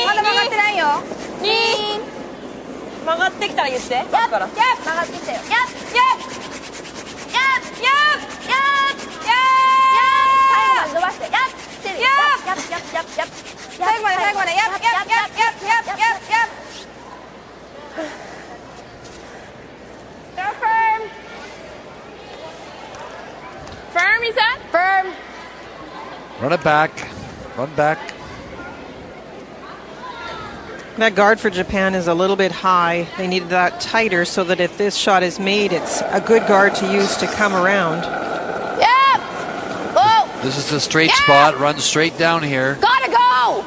まだ曲がってないよ。曲がってきたら言って。曲がってきたよ。最後まで伸ばして。最後まで。Firm, you said? Firm. Run it back. Run back. That guard for Japan is a little bit high. They needed that tighter so that if this shot is made, it's a good guard to use to come around. Yep. Whoa. This is the straight spot. Run straight down here. Gotta go.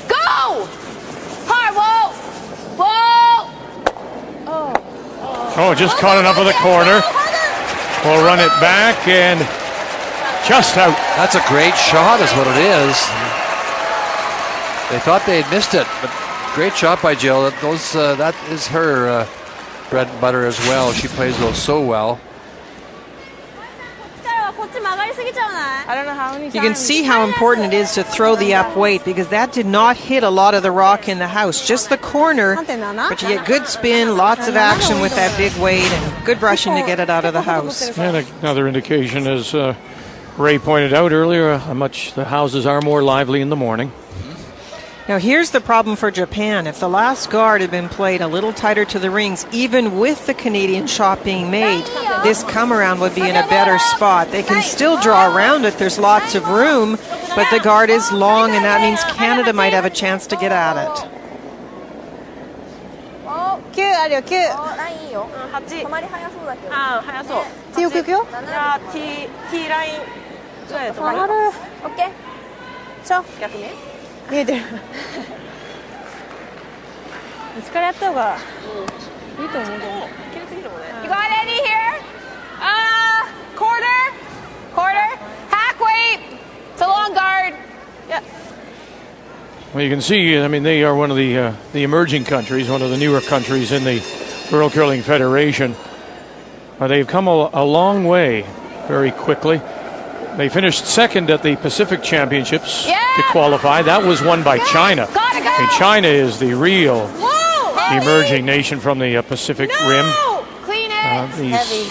Go. Hard. Whoa. Oh, just caught enough of the corner. We'll run it back and just out. That's a great shot is what it is. They thought they had missed it, but great shot by Jill. That is her bread and butter as well. She plays those so well. I don't know how many times. You can see how important it is to throw the up weight, because that did not hit a lot of the rock in the house, just the corner, but you get good spin, lots of action with that big weight, and good brushing to get it out of the house. And another indication, as Ray pointed out earlier, how much the houses are more lively in the morning. Now here's the problem for Japan. If the last guard had been played a little tighter to the rings, even with the Canadian shot being made, this come around would be in a better spot. They can still draw around it. There's lots of room, but the guard is long, and that means Canada might have a chance to get at it. 9あるよ、9。ラインいいよ。8。止まり早そうだけど。ああ、早そう。 T よくいくよ。じゃあ T ラインぐらいで止まる。ある。オッケー。そう。逆に。見えてる。内からやった方がいいと思うけど。切りすぎるもんね。 You got any here? Quarter. Hack weight. It's a long guard. Yeah. Well, you can see, I mean, they are one of the emerging countries, one of the newer countries in the World Curling Federation. They've come a long way very quickly. They finished second at the Pacific Championships to qualify. That was won by China. And China is the real emerging nation from the Pacific Rim. These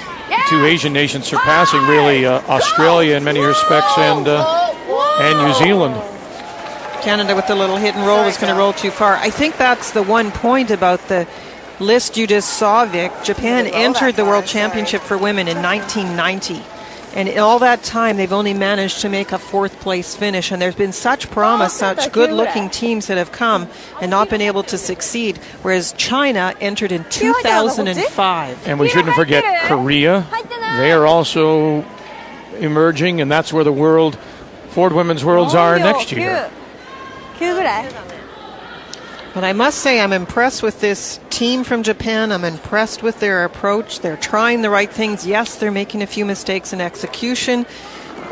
two Asian nations surpassing really Australia in many respects and New Zealand. Canada with the little hit and roll is going to roll too far. I think that's the one point about the list you just saw, Vic. Japan entered the World Championship for women in 1990. And in all that time, they've only managed to make a fourth-place finish. And there's been such promise, such good-looking teams that have come and not been able to succeed, whereas China entered in 2005. And we shouldn't forget Korea. They are also emerging, and that's where the Ford Women's Worlds are next year. 9ぐらい。 But I must say, I'm impressed with this team from Japan. I'm impressed with their approach. They're trying the right things. Yes, they're making a few mistakes in execution,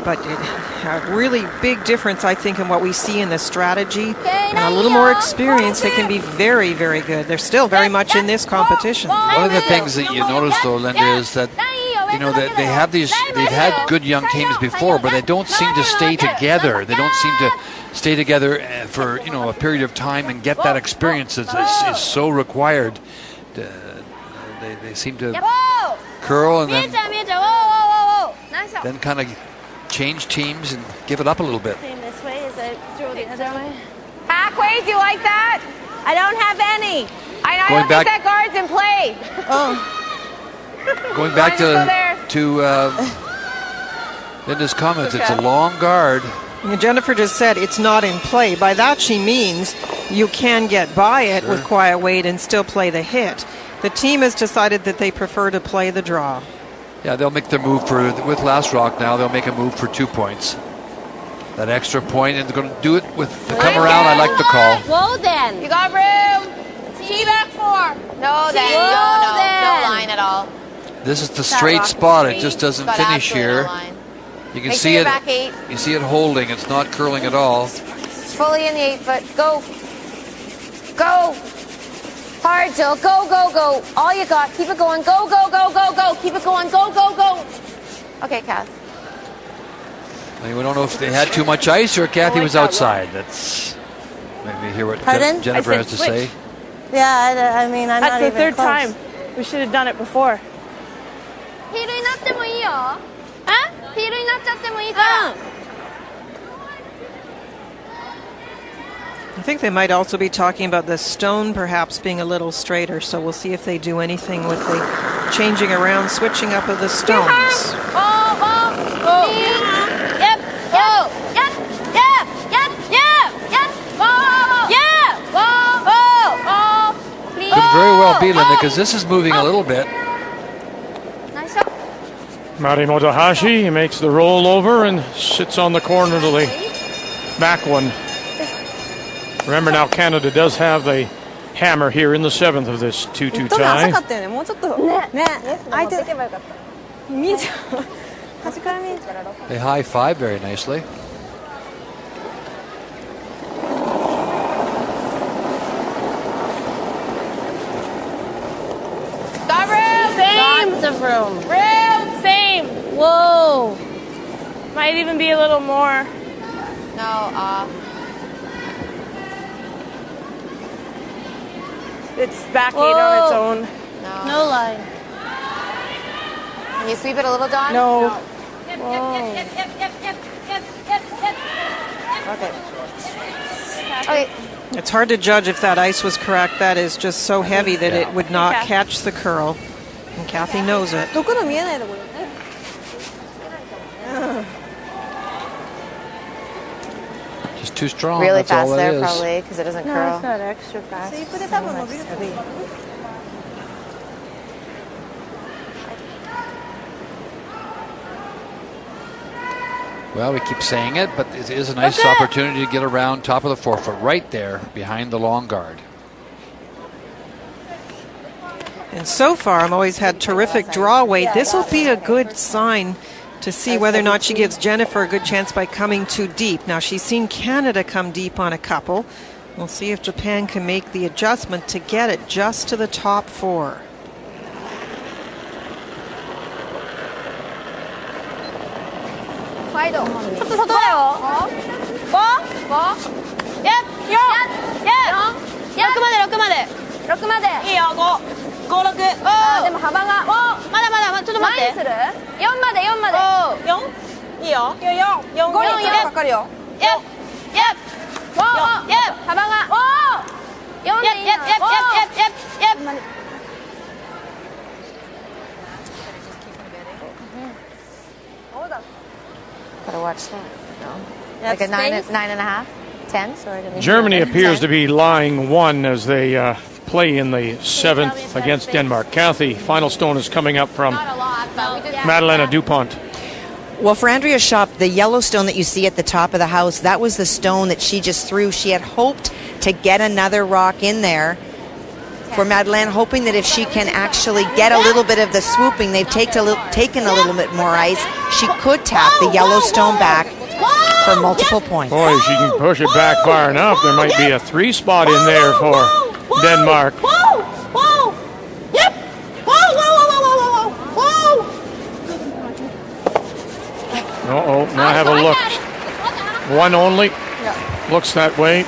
but a really big difference, I think, in what we see in the strategy. And a little more experience, they can be very, very good. They're still very much in this competition. One of the things that you notice, though, Linda, is that that they've had good young teams before, but they don't seem to stay together. They don't seem to stay together for a period of time and get that experience is so required. they seem to Whoa! curl and 見え then ちゃう見えちゃう Whoa, whoa, whoa, whoa. Nice shot. then kind of change teams and give it up a little bit. Same this way as I throw the other way. Halfway, do you like that? I don't have any. I Going don't back- think that guard's in play. Going back Just go there. to Linda's comments, it's a long guard. Jennifer just said it's not in play. By that she means you can get by it with quiet weight and still play the hit. The team has decided that they prefer to play the draw. Yeah, they'll make their move with last rock now. They'll make a move for 2 points. That extra point, and they're going to do it with the come around. I like the call. Whoa then. You got room. Tee back 4. No, then. No line at all. This is the straight spot. It just doesn't Got finish absolutely no here. line. You can Make see sure it. you're back 8. You see it holding. It's not curling at all. It's fully in the 8 foot. Go. Go. Hard, Jill. Go, go, go. All you got. Keep it going. Go, go, go, go, go. Keep it going. Go, go, go. Okay, Kath. I mean, we don't know if they had too much ice or Kathy was outside. That's maybe hear what Pardon? Jennifer I has said to say. Yeah, I mean, I'm That's not the even third close. time. We should have done it before. ヒールになってもいいよ。ヒールになっちゃってもいいから。I think they might also be talking about the stone perhaps being a little straighter, so we'll see if they do anything with the changing around, switching up of the stones. Whoa, whoa. Whoa. Yep. Whoa. Yep. Yep. Yep. Yep. Yep. Whoa. Yeah. Whoa. Whoa. Whoa. Please. Could very well be, Linda, because this is moving a little bit. Nice shot. Mari Motohashi makes the roll over and sits on the corner to the back one. Remember now, Canada does have the hammer here in the 7th of this 2-2 tie. 浅かったよね。もうちょっとね。相手見えちゃう。端から見えちゃう。 They high five very nicely. Got room. Same. Lots of room. Room. Same. Whoa. Might even be a little more. No, It's back 8 on its own. no. No line. Can you sweep it a little, Dawn? No. Okay. Okay. It's hard to judge if that ice was correct. That is just so heavy that it would not catch the curl. And Kathy knows it. どこの見えないところね。 Just too strong. Really That's all fast it there, is. probably, because it doesn't curl. not extra fast. スイープで多分伸びると思う。 Well, we keep saying it, but it is a nice opportunity to get around top of the forefoot, right there behind the long guard. And so far, Moe's had terrific draw weight. This will be a good sign to see whether or not she gives Jennifer a good chance by coming too deep. Now, she's seen Canada come deep on a couple. We'll see if Japan can make the adjustment to get it just to the top 4. Wide. ちょっと外だよ。5。Yep. Yep. 6まで6まで。6まで。いいよ、5、5、6。でも幅が。まだまだちょっと待って。4まで4まで。 4？いいよ。4、5にかかるよ。 Yep. Yep. 幅が。4でいいな。Yep. Gotta watch that. No. Like a 9.5, 10. Germany appears to be lying 1 as they play in the 7th against Denmark. Kathy, final stone is coming up from Madalena Dupont. Well, for Andrea Schopp, the yellow stone that you see at the top of the house, that was the stone that she just threw. She had hoped to get another rock in there for Madeleine, hoping that if she can actually get a little bit of the swooping, they've taken a little bit more ice, she could tap the yellow stone back for multiple points. Boy, if she can push it back far enough, there might be a 3 spot in there for Denmark. Uh-oh, now have a look. 1 only. Looks that way.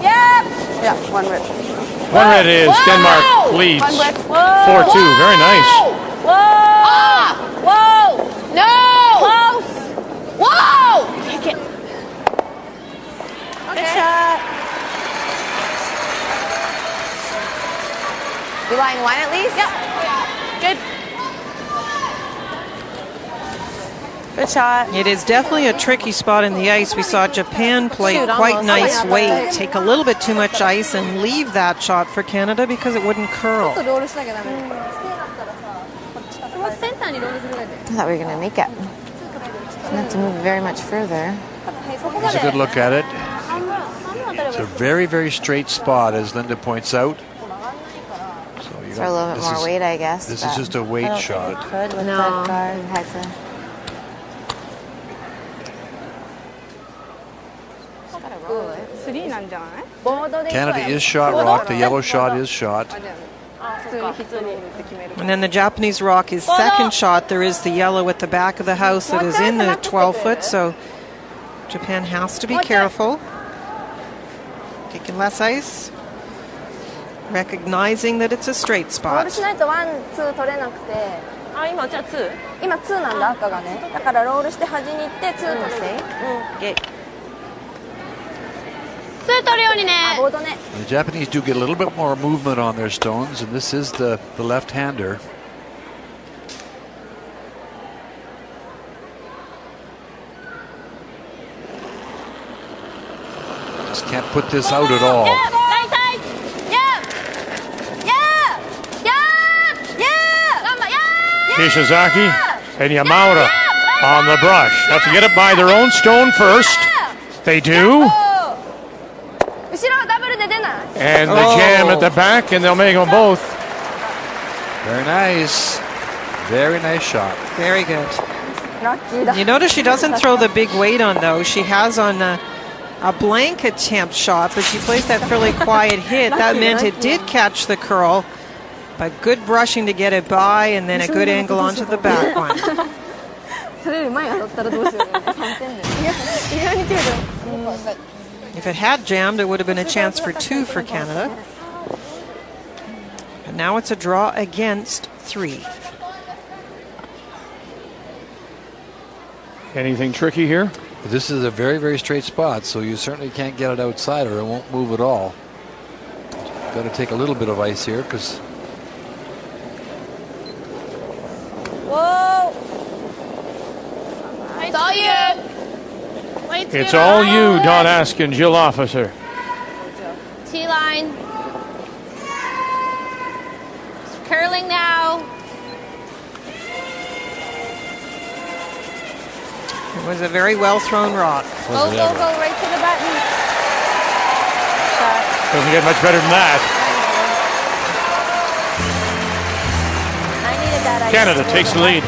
Yep. Yeah, one red. One red is Denmark leads 4-2. Very nice. Whoa! Whoa! No! Close! Whoa! Kick it. Good shot. You line one at least? Yep. Good. Good shot. It is definitely a tricky spot in the ice. We saw Japan play Shoot, quite almost. nice Yeah, weight, take a little bit too much ice and leave that shot for Canada because it wouldn't curl. I thought we were going to make it. Not to move very much further. Here's a good look at it. It's a very, very straight spot, as Linda points out. So you Throw a little bit more weight, I guess. This is just a weight shot. No, had to. Canada is shot rock. The yellow shot is shot. And then the Japanese rock is second shot. There is the yellow at the back of the house that is in the 12-foot, so Japan has to be careful. Taking less ice, recognizing that it's a straight spot. 今じゃあ2。今2なんだ、赤がね。だからロールして端に行って2取れる。ボードね。 The Japanese do get a little bit more movement on their stones, and this is the left-hander. Just can't put this out at all. Ishizaki and Yamaura on the brush. Have to get it by their own stone first. They do. And the jam at the back, and they'll make them both. Very nice. Very nice shot. Very good. You notice she doesn't throw the big weight on those. She has on a blank attempt shot, but she plays that fairly quiet hit. That meant it did catch the curl, but good brushing to get it by, and then a good angle onto the back one. If it had jammed, it would have been a chance for 2 for Canada. And now it's a draw against 3. Anything tricky here? This is a very, very straight spot, so you certainly can't get it outside or it won't move at all. Got to take a little bit of ice here because... Whoa! It's all you. It's all you, Don Askin, Jill Officer. T-line. Curling now. It was a very well thrown rock. Go, go, go, right to the button. Doesn't get much better than that. I needed that ice. Canada takes the lead.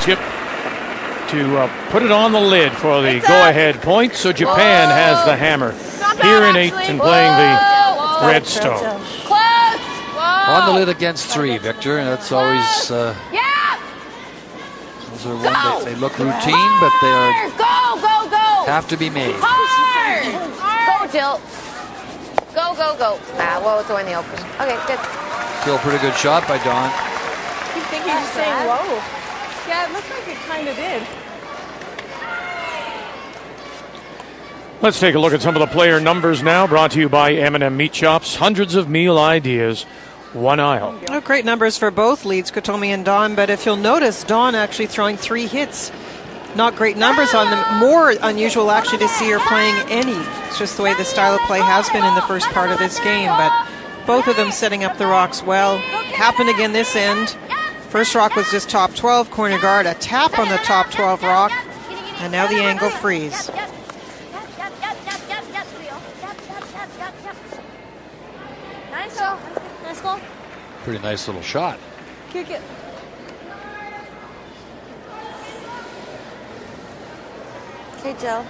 Skip to put it on the lid for the go-ahead point. So Japan has the hammer here in 8 and playing the Redstone. On the lid against 3, Victor, and that's always those are one they look routine, but they are have to be made. Go, Jill. Go, go, go. Whoa, it's in the open. Okay, good. Still a pretty good shot by Don. I keep thinking he's saying whoa. Yeah, it looks like it kind of did. Let's take a look at some of the player numbers now, brought to you by M&M Meat Shops. Hundreds of meal ideas, one aisle. Oh, great numbers for both leads, Kotomi and Don, but if you'll notice, Don actually throwing 3 hits. Not great numbers on them. More unusual actually to see her playing any. It's just the way the style of play has been in the first part of this game, but both of them setting up the rocks well. Happened again this end. First rock was just top 12 corner guard, a tap on the top 12 rock, and now the angle freeze. Nice goal. Nice goal. Pretty nice little shot. Kick it. Okay, Jill.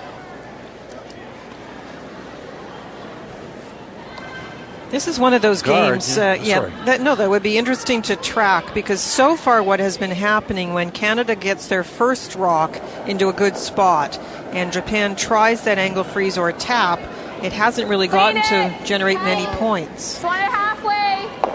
This is one of those games, yeah. that would be interesting to track, because so far what has been happening when Canada gets their first rock into a good spot and Japan tries that angle freeze or tap, it hasn't really gotten to generate many points.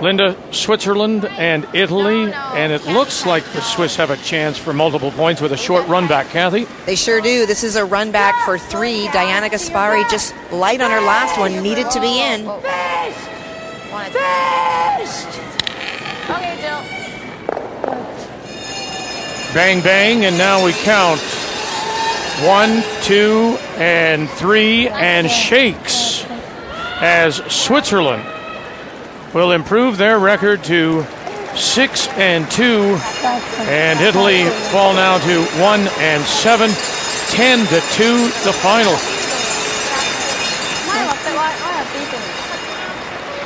Linda, Switzerland and Italy, and it looks like the Swiss have a chance for multiple points with a short run back. Kathy? They sure do. This is a run back for 3. Diana Gaspari just light on her last one, needed to be in. Okay, Jill. Bang, bang, and now we count 1, 2, and 3, and shakes as Switzerland will improve their record to 6 and 2, and Italy fall now to 1 and 7, 10 to 2, the final.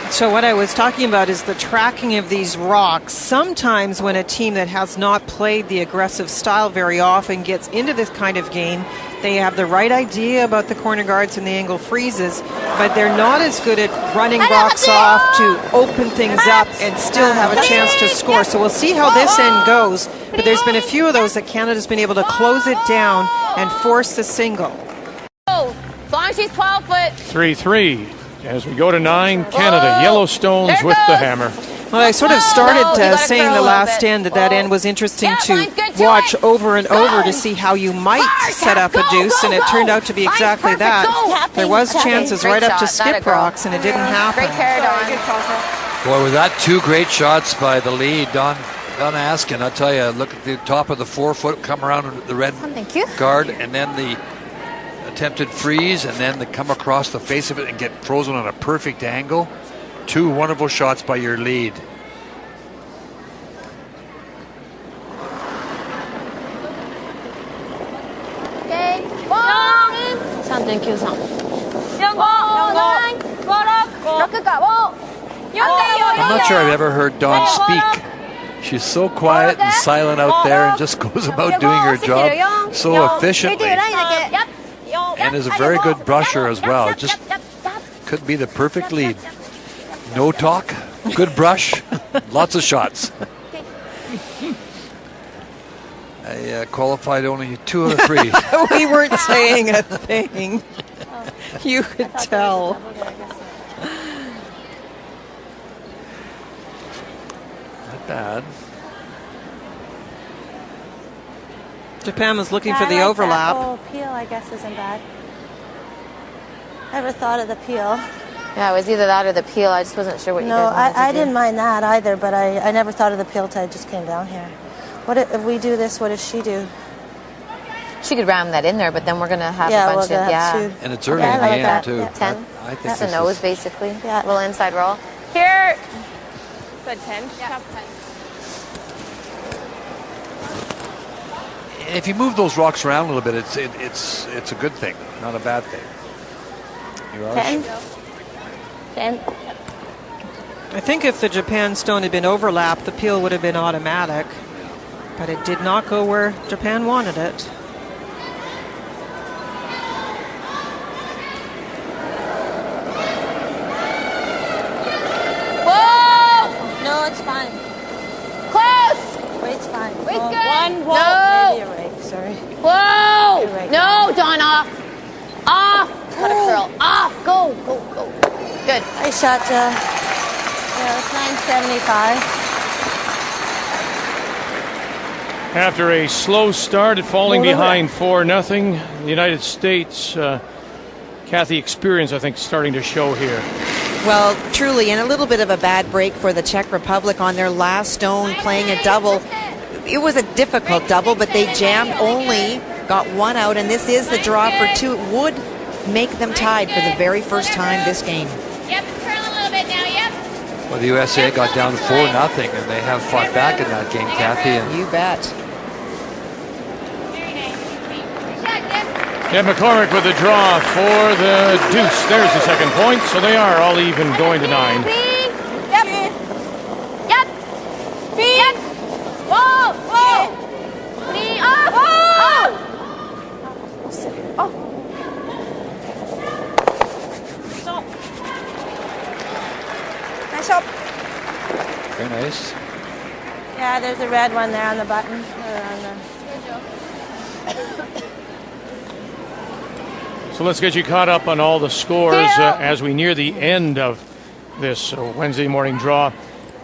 So what I was talking about is the tracking of these rocks. Sometimes when a team that has not played the aggressive style very often gets into this kind of game, they have the right idea about the corner guards and the angle freezes, but they're not as good at running rocks off to open things up and still have a chance to score. So we'll see how this end goes, but there's been a few of those that Canada's been able to close it down and force the single. As long as she's 12 foot. 3-3. As we go to 9, Canada, Yellowstones with the hammer. Well, I sort of started saying the last end that end was interesting to watch over and over to see how you might set up a deuce, and it turned out to be exactly that. There was chances right up to skip rocks, and it didn't happen. Boy, with that, 2 great shots by the lead, Don Askin. I'll tell you, look at the top of the 4-foot, come around the red guard, and then the attempted freeze, and then come across the face of it and get frozen on a perfect angle. 2 wonderful shots by your lead. Okay. I'm not sure I've ever heard Dawn speak. She's so quiet and silent out there and just goes about doing her job so efficiently. And is a very good brusher as well. Just could be the perfect lead. No talk, good brush, lots of shots. I qualified only 2 out of 3. We weren't saying a thing. You could tell. Not bad. Japan was looking for the overlap. Oh, peel, I guess, isn't bad. Never thought of the peel. Yeah, it was either that or the peel. I just wasn't sure what you guys wanted to do. I didn't mind that either, but I never thought of the peel till I just came down here. What if we do this? What does she do? She could ram that in there, but then we're going to have a bunch of, And it's early in the end, too. 10. I think That's a nose, basically. Yeah. A little inside roll. Here. Said 10? Yeah. Top 10. If you move those rocks around a little bit, it's a good thing, not a bad thing. 10. 10. I think if the Japan stone had been overlapped, the peel would have been automatic, but it did not go where Japan wanted it. Whoa! No, it's fine. Close! Wait's fine. Wait's good. One wall. No! Maybe you're right, sorry. Whoa! You're right. No, Dawn, off. Off. Cut a curl. Off. Go, go, go. Good. I shot, it's 975. After a slow start at falling behind 4-0, the United States, Kathy, experience, I think, starting to show here. Well, truly, and a little bit of a bad break for the Czech Republic on their last stone, playing a double. It was a difficult double, but they jammed, only got 1 out, and this is the draw for 2. It would make them tied for the very first time this game. Yep, curl a little bit now, yep. Well, the USA got down 4-0, and they have fought back in that game, Kathy. And You bet. Deb McCormick with the draw for the deuce. There's the second point, so they are all even going to 9. Yep. Yep. Yep. Whoa, whoa. Knee up. Whoa. Oh. Stop. Nice shot. very nice. Yeah, there's a red one there on the button. Or on the... So let's get you caught up on all the scores as we near the end of this Wednesday morning draw.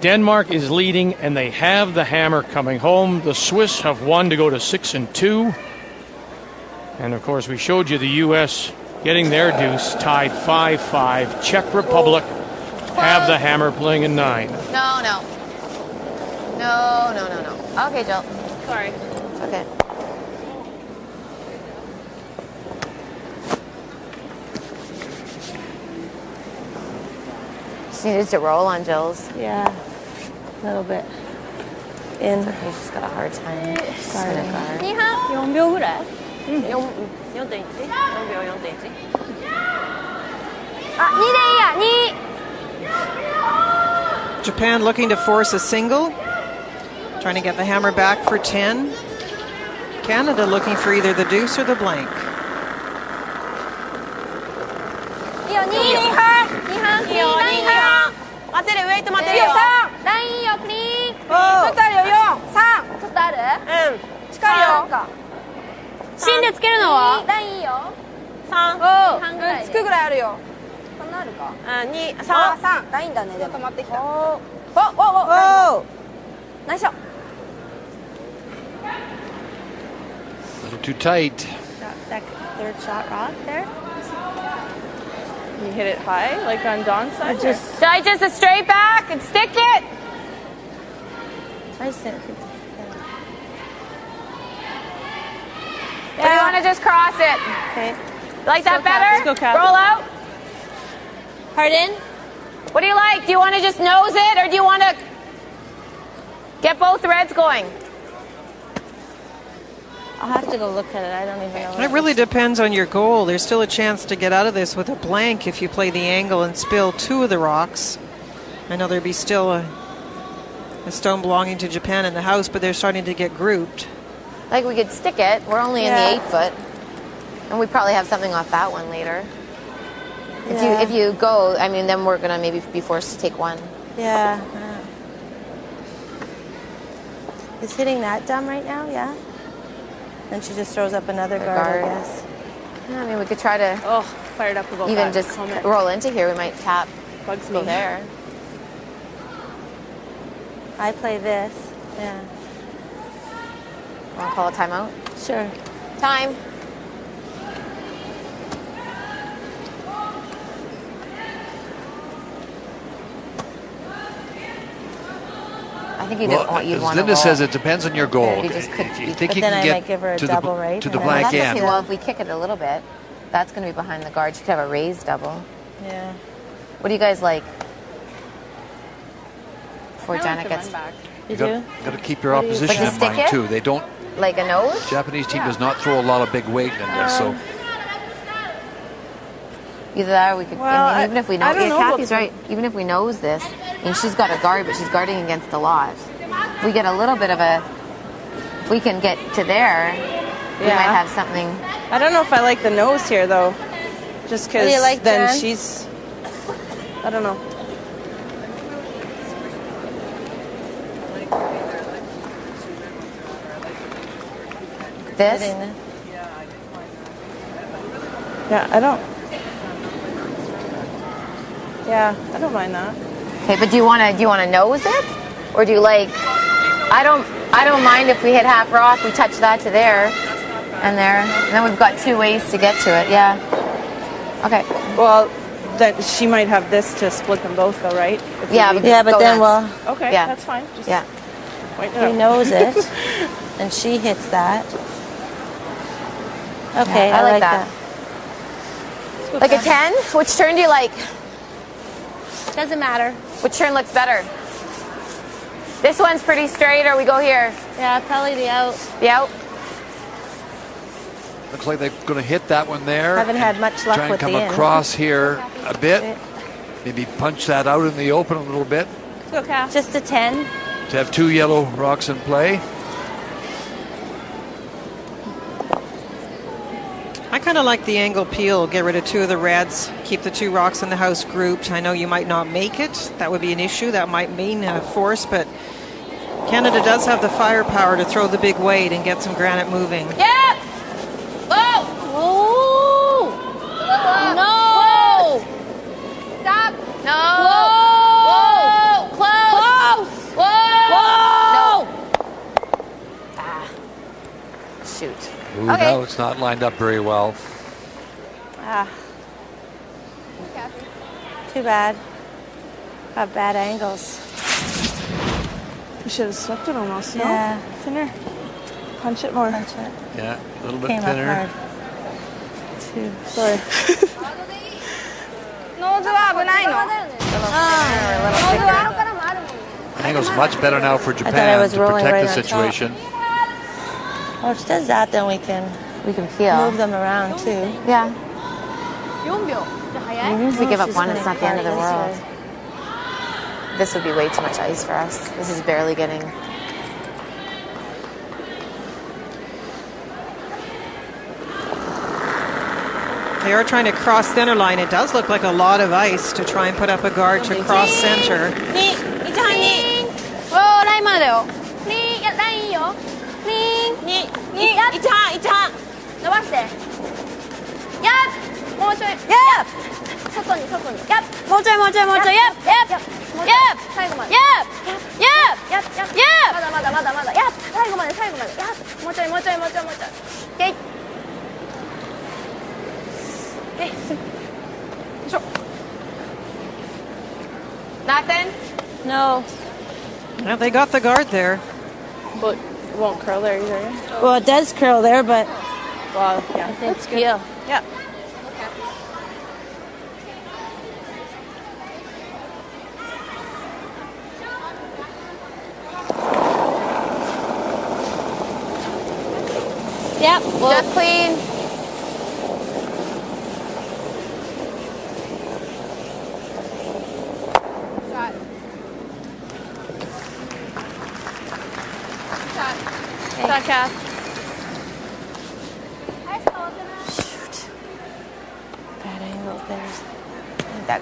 Denmark is leading, and they have the hammer coming home. The Swiss have won to go to 6-2. And, of course, we showed you the U.S. getting their deuce, tied 5-5. Czech Republic have the hammer playing in 9. No. Okay, Jill. Sorry. It's okay. Just needed to roll on Jill's. Yeah, a little bit. In. He's just got a hard time. Sorry. 4秒ぐらい 4.1 4秒 4.1 Ah, 2 でいいや、2! Japan looking to force a single, trying to get the hammer back for 10. Canada looking for either the deuce or the blank. いいよ、2半クリーン、ライン半待てる、ウェイト待ていいよ、るよ。3ラインいいよ、クリーンちょっとあるよ、4、3。ちょっとある近いよ。芯でつけるのはラインいいよ3。半ぐらいでつくぐらいあるよ。そんなあるか2、3、3。ラインだね、でもちょっと待ってきた。おおナイスショット A little too tight. Third shot rock there. You hit it high, like on Dawn's side? Just a straight back and stick it. I just didn't. Or do you want to just cross it? Okay. Like that Let's go, Kath. better? Let's go, Kath. Roll out. Pardon? What do you like? Do you want to just nose it, or do you want to get both reds going? I'll have to go look at it. I don't even know. It really depends on your goal. There's still a chance to get out of this with a blank if you play the angle and spill 2 of the rocks. I know there'd be still a stone belonging to Japan in the house, but they're starting to get grouped. Like we could stick it. We're only in the 8 foot, and we probably have something off that one later. If you go, I mean, then we're gonna maybe be forced to take one. Yeah. Is hitting that dumb right now? Yeah. Then she just throws up another guard, I guess. Yeah, I mean, we could try to Oh, fired up about even that just comment. roll into here. We might tap. Bugs Go me. there. I play this. Yeah. Want to call a timeout? Sure. Time. I think you'd want as to roll. Linda says, it depends on your goal. You just could- If you but think you then can I get might give her a to double, the, right? to the And blank That's okay. end. Well, if we kick it a little bit, that's going to be behind the guard. You could have a raised double. Yeah. What do you guys like? Before I like Janet to gets run back. You You do? got to keep your What do you- opposition But to in stick mind it? too. They don't. like a nose. Japanese team does not throw a lot of big weight in this, so Either that, or we could. Well, I mean, even if we know, I don't know about Kathy's right. Even if we knows this, I mean, she's got a guard, but she's guarding against a lot. If we get a little bit of a, if we can get to there, we Yeah. might have something. I don't know if I like the nose here, though. Just What do because you like, then Jen? she's... I don't know. This. Yeah, I don't... Yeah, I don't mind that. Okay, but do you want to nose it, or do you like? I don't mind if we hit half rock. We touch that to there, and there, and then we've got 2 ways to get to it. Yeah. Okay. Well, that she might have this to split them both, though, right? If Yeah, we- but Yeah, but go then nuts. Okay, Yeah. that's fine. Just Yeah. point it He out. knows it, and she hits that. Okay, Yeah, I like that. Like a 10? Which turn do you like? Doesn't matter. Which turn looks better? This one's pretty straight, or we go here? Yeah, probably the out. The out? looks like they're going to hit that one there. Haven't had much luck Try and with come the in. across here a bit. Maybe punch that out in the open a little bit Let's go, Kath. Just a 10. to have 2 yellow rocks in play. I kind of like the angle peel. Get rid of 2 of the reds. Keep the 2 rocks in the house grouped. I know you might not make it. That would be an issue. That might mean force, but Canada does have the firepower to throw the big weight and get some granite moving. Yeah! Oh! now it's not lined up very well. Too bad. Got bad angles. You should have swept it almost. Yeah. No? Thinner. Punch it more. Punch it. Yeah, a little bit Came thinner. up hard. Too. Sorry. ノーズは危ないの Angle's much better now for I Japan was to rolling protect right the on top. situation. Well, if she does that, then we can feel. move them around too. Yeah. 4秒じゃ早い Even if we give up she's one, gonna it's not the end of the party world. this This would be way too much ice for us. This is barely getting. They are trying to cross center line. It does look like a lot of ice to try and put up a guard to cross center. おーラインまでだよいやラインいいよやっ伸ばしてやっもうちょいやっ外にやっもうちょいやっ最後までやっまだやっ最後までやっもうちょいオッケーNothing? No. Well, they got the guard there. But it won't curl there either. Yeah? Well, it does curl there, but Well, yeah. I think feel. Yeah. Yep. Well, Just clean. Shot, Kath. bad angles there. That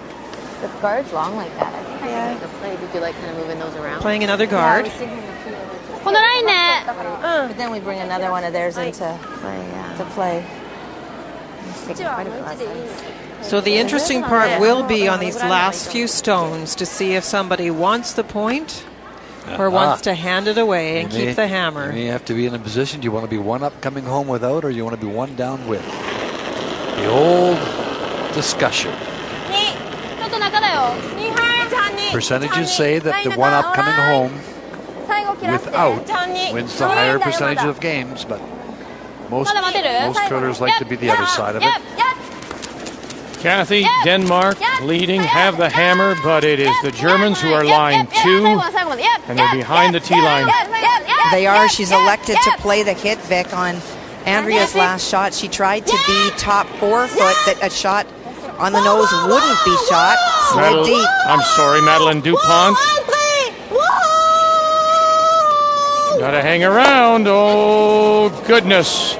the guard's long like that. I think I can make a play. Did you like kind of moving those around? Playing another guard. Oh, このラインね But then we bring another one of theirs into to play. It's taking quite a bit less ice. So the interesting part will be on these last few stones to see if somebody wants the point or wants to hand it away and keep the hammer. You may have to be in a position. Do you want to be one up coming home without, or do you want to be one down with? The old discussion. ちょっと中だよ Percentages say that the one up coming home 最後切らせて without wins the higher percentage of games, but most curlers like to be the other side of it. Kathy, Denmark leading, have the hammer, but it is the Germans who are line 2, and they're behind the T-line. They are. She's elected to play the hit, Vic, on Andrea's last shot. She tried to be top 4 foot, that a shot on the nose wouldn't be shot. Slid deep. I'm sorry, Madeline Dupont. Gotta hang around. Oh, goodness.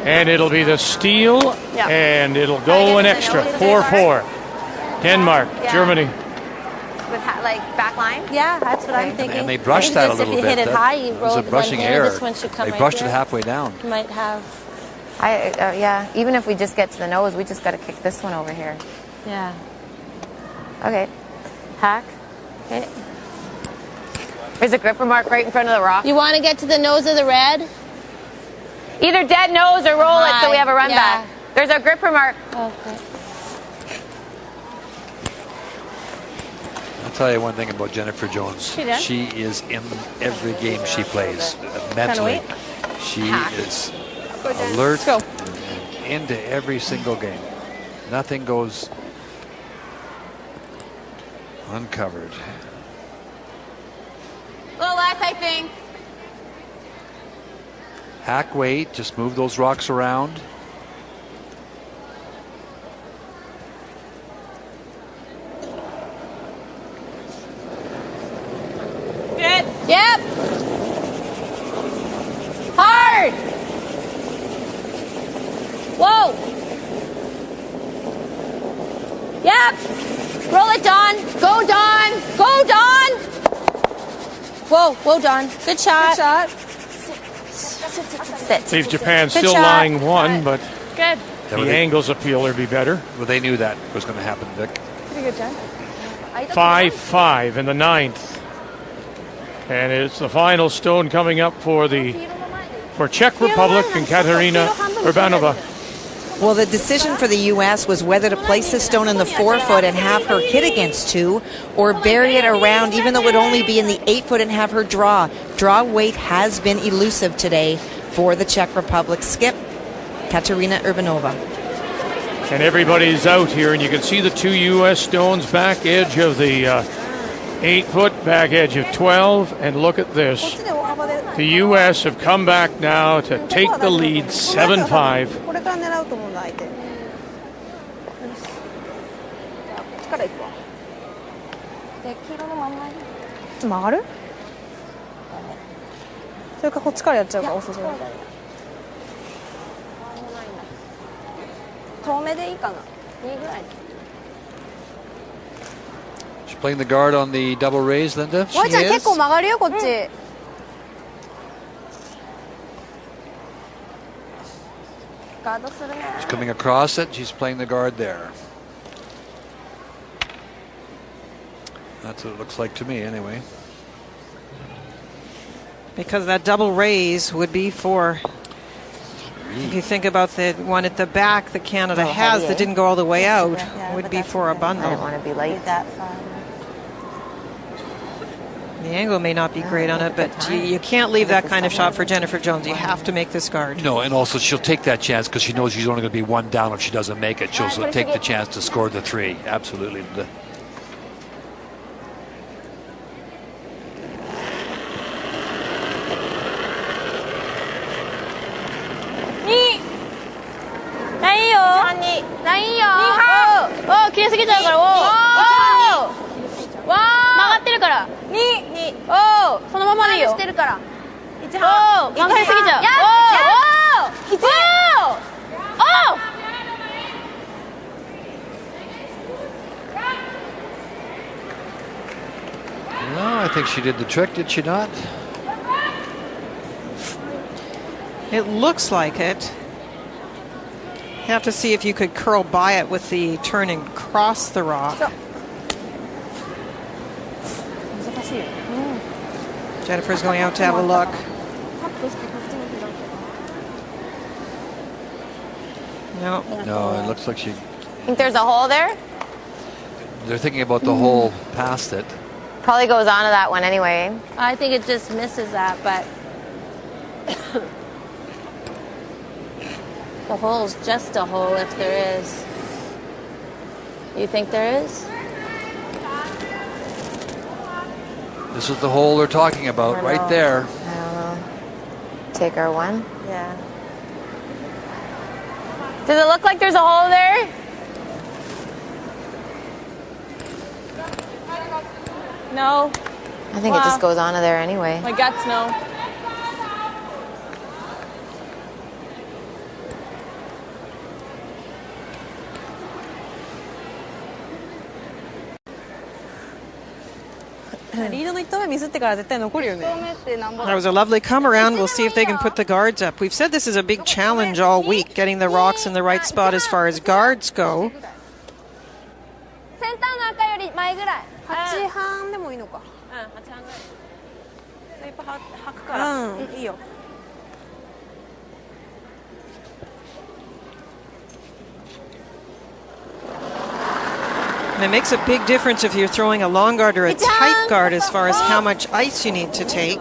And it'll be the steal, and it'll go an extra. 4-4. Denmark, Germany. With like back line? Yeah, that's what I'm thinking. And they brushed that a little bit. If you hit it high, you It roll was a it brushing one here. error. This one should come They right brushed it here. halfway down. You might have. Yeah. Even if we just get to the nose, we just got to kick this one over here. Yeah. Okay. Hack. Okay. There's a gripper mark right in front of the rock. You want to get to the nose of the red? Either dead nose or roll it so we have a run Yeah. back. There's a gripper mark. Okay. I'll tell you one thing about Jennifer Jones. She done? She is in every game she plays. Mentally, she is alert and into every single game. Nothing goes uncovered. A little less, I think. Hack weight, just move those rocks around. Good. Yep. Hard. Whoa. Yep. Roll it, Dawn. Go, Dawn. Go, Dawn. Whoa, Don. Good shot. Good shot. Sit. Leaves Japan Good still shot. lying 1, but Good. the angles appeal would be better. Well, they knew that was going to happen, Vic. Pretty good, Jen. 5-5 in the 9th. And it's the final stone coming up for the for Czech Republic and Katerina Urbanova. Well, the decision for the U.S. was whether to place the stone in the 4-foot and have her hit against 2, or bury it around, even though it would only be in the 8-foot and have her draw. Draw weight has been elusive today for the Czech Republic skip, Katerina Urbanova. And everybody's out here, and you can see the 2 U.S. stones, back edge of the 8-foot, back edge of 12, and look at this. The U.S. have come back now to take the lead 7-5. 曲がる？それかこっちからやっちゃうか、遅そう。遠めでいいかな。いいぐらい。 She's playing the guard on the double raise, Linda. もえちゃん結構曲がるよこっち。ガードするね。 She's coming across it. She's playing the guard there. That's what it looks like to me, anyway. Because that double raise would be for, if you think about the one at the back that Canada has that didn't go all the way out, would be for a bundle. I don't want to be late that far. The angle may not be great on it, but you can't leave that kind of shot for Jennifer Jones. You have to make this guard. No, and also she'll take that chance because she knows she's only going to be 1 down if she doesn't make it. She'll also take the chance to score the 3. Absolutely. I think she did the trick, did she not? It looks like it. You have to see if you could curl by it with the turn and cross the rock. Jennifer's going out to have a look. No. No, it looks like she... Think there's a hole there? They're thinking about the hole past it. Probably goes on to that one anyway. I think it just misses that, but the hole's just a hole if there is. You think there is? This is the hole they're talking about, right there. I don't know. Take our one? Yeah. Does it look like there's a hole there? No. I think it just goes on to there anyway. My guts no. That was a lovely come around. We'll see if they can put the guards up. We've said this is a big challenge all week, getting the rocks in the right spot as far as guards go. 8半でもいいのか。うん、8半ぐらい。スイープ履くから。うん、いいよ。And it makes a big difference if you're throwing a long guard or a tight guard as far as how much ice you need to take.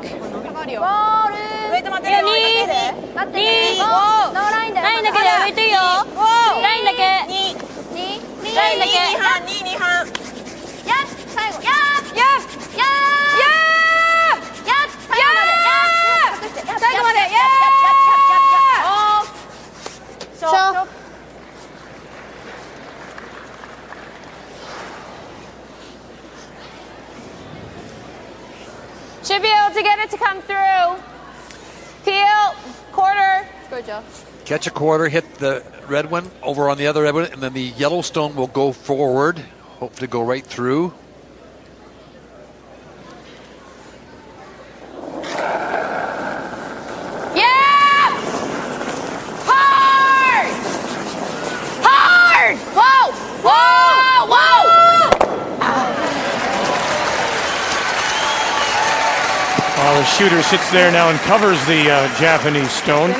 'Should be able to get it to come through. Peel, quarter. Good job. Catch a quarter, hit the red one over on the other red one, and then the yellow stone will go forward. Hope to go right through. Yeah! Hard! Hard! Whoa! Whoa! Whoa! Well, The shooter sits there now and covers the Japanese stone.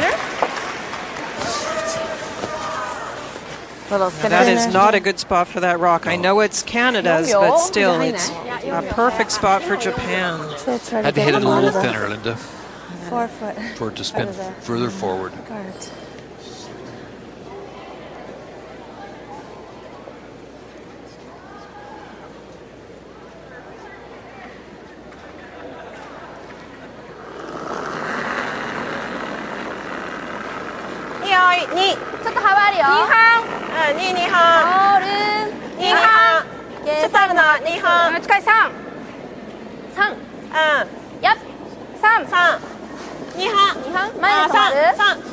That is not a good spot for that rock. I know it's Canada's, but still, it's a perfect spot for Japan. Had to hit it a little thinner, Linda, 4 foot. for it to spin further forward. Guard. Ni. ちょっと幅あるよ。2半。うん、2半。ホール。2半。ちょっとあるな、2半。近い3。3。うん。やっ。3。3。2半。2半。前で止まる。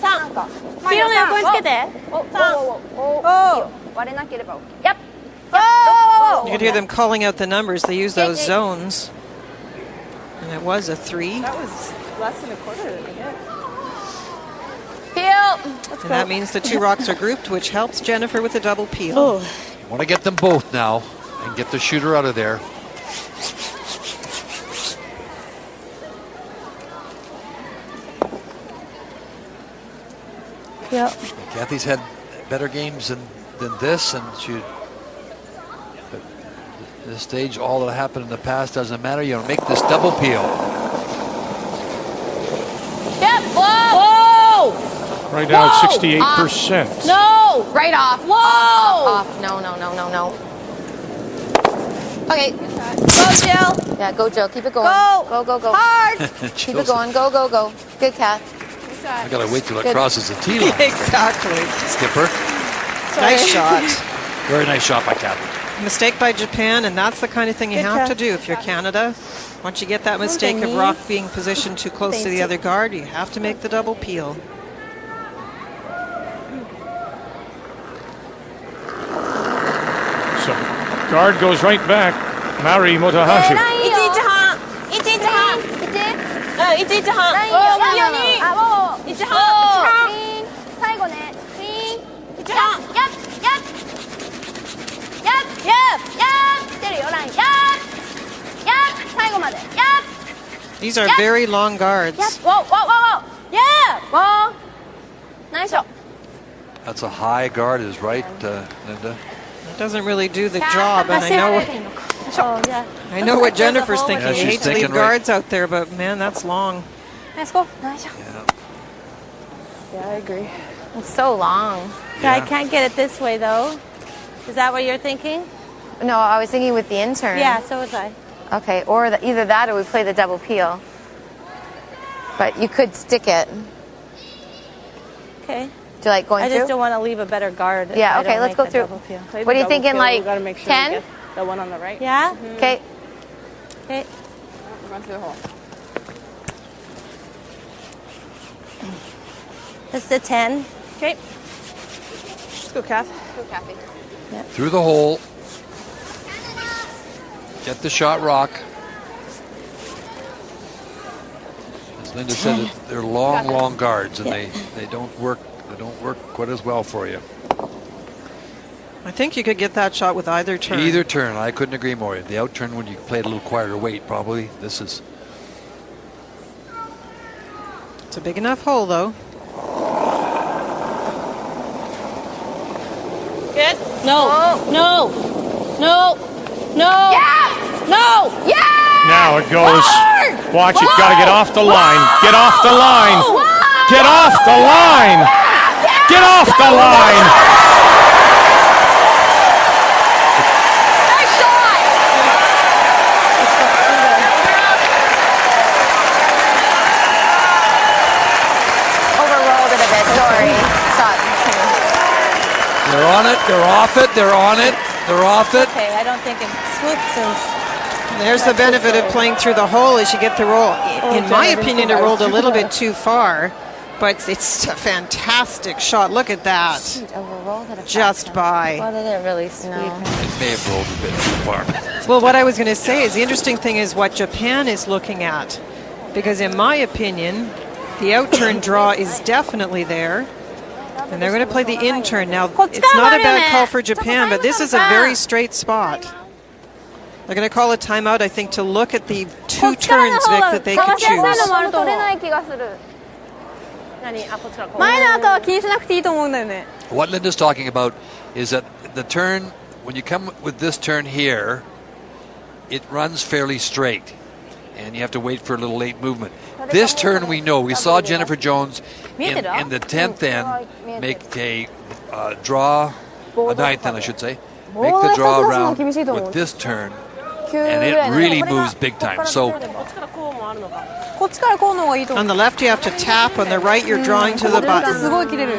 3か。黄色の横につけて。お、お。割れなければ OK。やっ。You could hear them calling out the numbers. They use those zones. And it was a 3. That was less than a quarter of a hit. And that means the two rocks are grouped, which helps Jennifer with the double peel. Oh. You want to get them both now and get the shooter out of there. Yep. Kathy's had better games than this, and but at this stage, all that happened in the past doesn't matter. You want to make this double peel. Yep. Whoa! Right now it's 68%. No! Right off. Whoa! Off. No. Okay. Go, Jill. Yeah, go, Jill. Keep it going. Go. Hard. Keep it going. Go. Good, Kath. I gotta wait till it crosses the tee line. Exactly. Skipper. Nice shot. Very nice shot by Kathy. Mistake by Japan, and that's the kind of thing you have to do if you're Canada. Once you get that mistake of rock being positioned too close to the other guard, you have to make the double peel. So guard goes right back. Mari Motohashi. 11半。11半。11半。ラインよ。1半。1半。最後ね。1半。やっ。出るよ、ライン。最後まで。These are very long guards. Whoa. Yeah. Nice shot. That's a high guard, is right, Linda. It doesn't really do the job, and I know what Jennifer's thinking. You hate to leave guards out there, but man, that's long. Nice go. Nice shot. Yeah, I agree. It's so long. I can't get it this way, though. Is that what you're thinking? No, I was thinking with the intern. Yeah, so was I. Okay, or either that or we play the double peel. But you could stick it. Okay. Do you like going I through? just don't want to leave a better guard. if Yeah, I okay, don't let's make go the through. double peel. What are you thinking, like 10? The one on the right. Yeah? Okay. Okay. Run through the hole. That's the 10. Okay. Let's go, Kath. Go, Kathy. Through the hole. Get the shot rock. As Linda said, they're long guards, and they don't work quite as well for you. I think you could get that shot with either turn. Either turn, I couldn't agree more. The out turn, when you play it a little quieter weight, probably. This is. It's a big enough hole, though. Good. No. Yeah! No! Yeah! Now it goes. Watch it. Got to get off the line. Get off the line. Get off the line. Get off the line. Nice shot! Overrolled it a bit. Sorry. Shot. They're on it. They're off it. They're on it. They're off it. Okay, I don't think it slips. There's the benefit of playing through the hole as you get the roll. In my opinion, it rolled a little bit too far, but it's a fantastic shot. Look at that. Overrolled it a Just by. Well, they didn't really sweep. It may have rolled a bit too far. Well, what I was going to say is the interesting thing is what Japan is looking at. Because in my opinion, the out-turn draw is definitely there. And they're going to play the in-turn. Now, it's not a bad call for Japan, but this is a very straight spot. They're going to call a timeout, I think, to look at the 2 turns, Vic, that they could choose. 取れない気がする。前の赤は気にしなくていいと思うんだよね。 What Linda's talking about is that the turn, when you come with this turn here, it runs fairly straight, and you have to wait for a little late movement. This turn we know. We saw Jennifer Jones in the 10th end make a draw, a 9th end I should say, make the draw around with this turn, and it really moves big time. So on the left you have to tap, on the right you're drawing to the button. すごい切れる。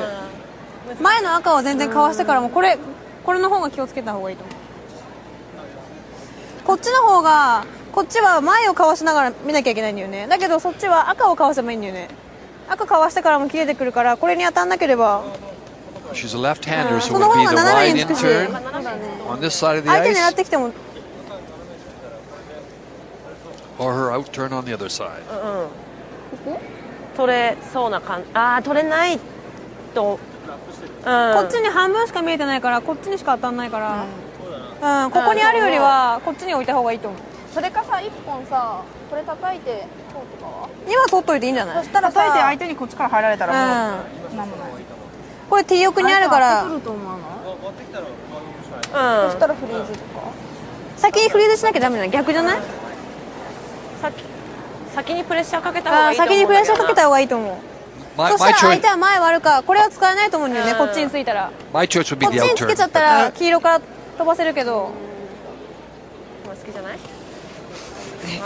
前の赤は全然かわしてからもこれの方が気をつけた方がいいと思う。こっちの方がこっちは前をかわしながら見なきゃいけないんだよね。だけどそっちは赤をかわせばいいんだよね。赤かわしてからも切れてくるからこれに当たんなければ。She's a left-hander, so it would be the wide in turn on this side of the 相手 ice, 狙ってきても or her out turn on the other side. 取れそうな感じ。ああ、取れないと。こっちに半分しか見えてないからこっちにしか当たんないから、ここにあるよりはこっちに置いた方がいいと思う。それかさ、1本さ、これ叩いてこうとかは今取っといていいんじゃない？そしたらさ、叩いて相手にこっちから入られたらもうなんもない。これ T 奥にあるから来ると思うの？うん。そしたらフリーズとか先にフリーズしなきゃダメなの？逆じゃない？先にプレッシャーかけた方がいいと思う。先にプレッシャーかけた方がいいと思う。そ My したら choice, 相手は前割るかこれは使えないと思うんだよね。こっちについたら my choice would be こっち the に out つけ turn. ちゃったら黄色から飛ばせるけど。好きじゃない？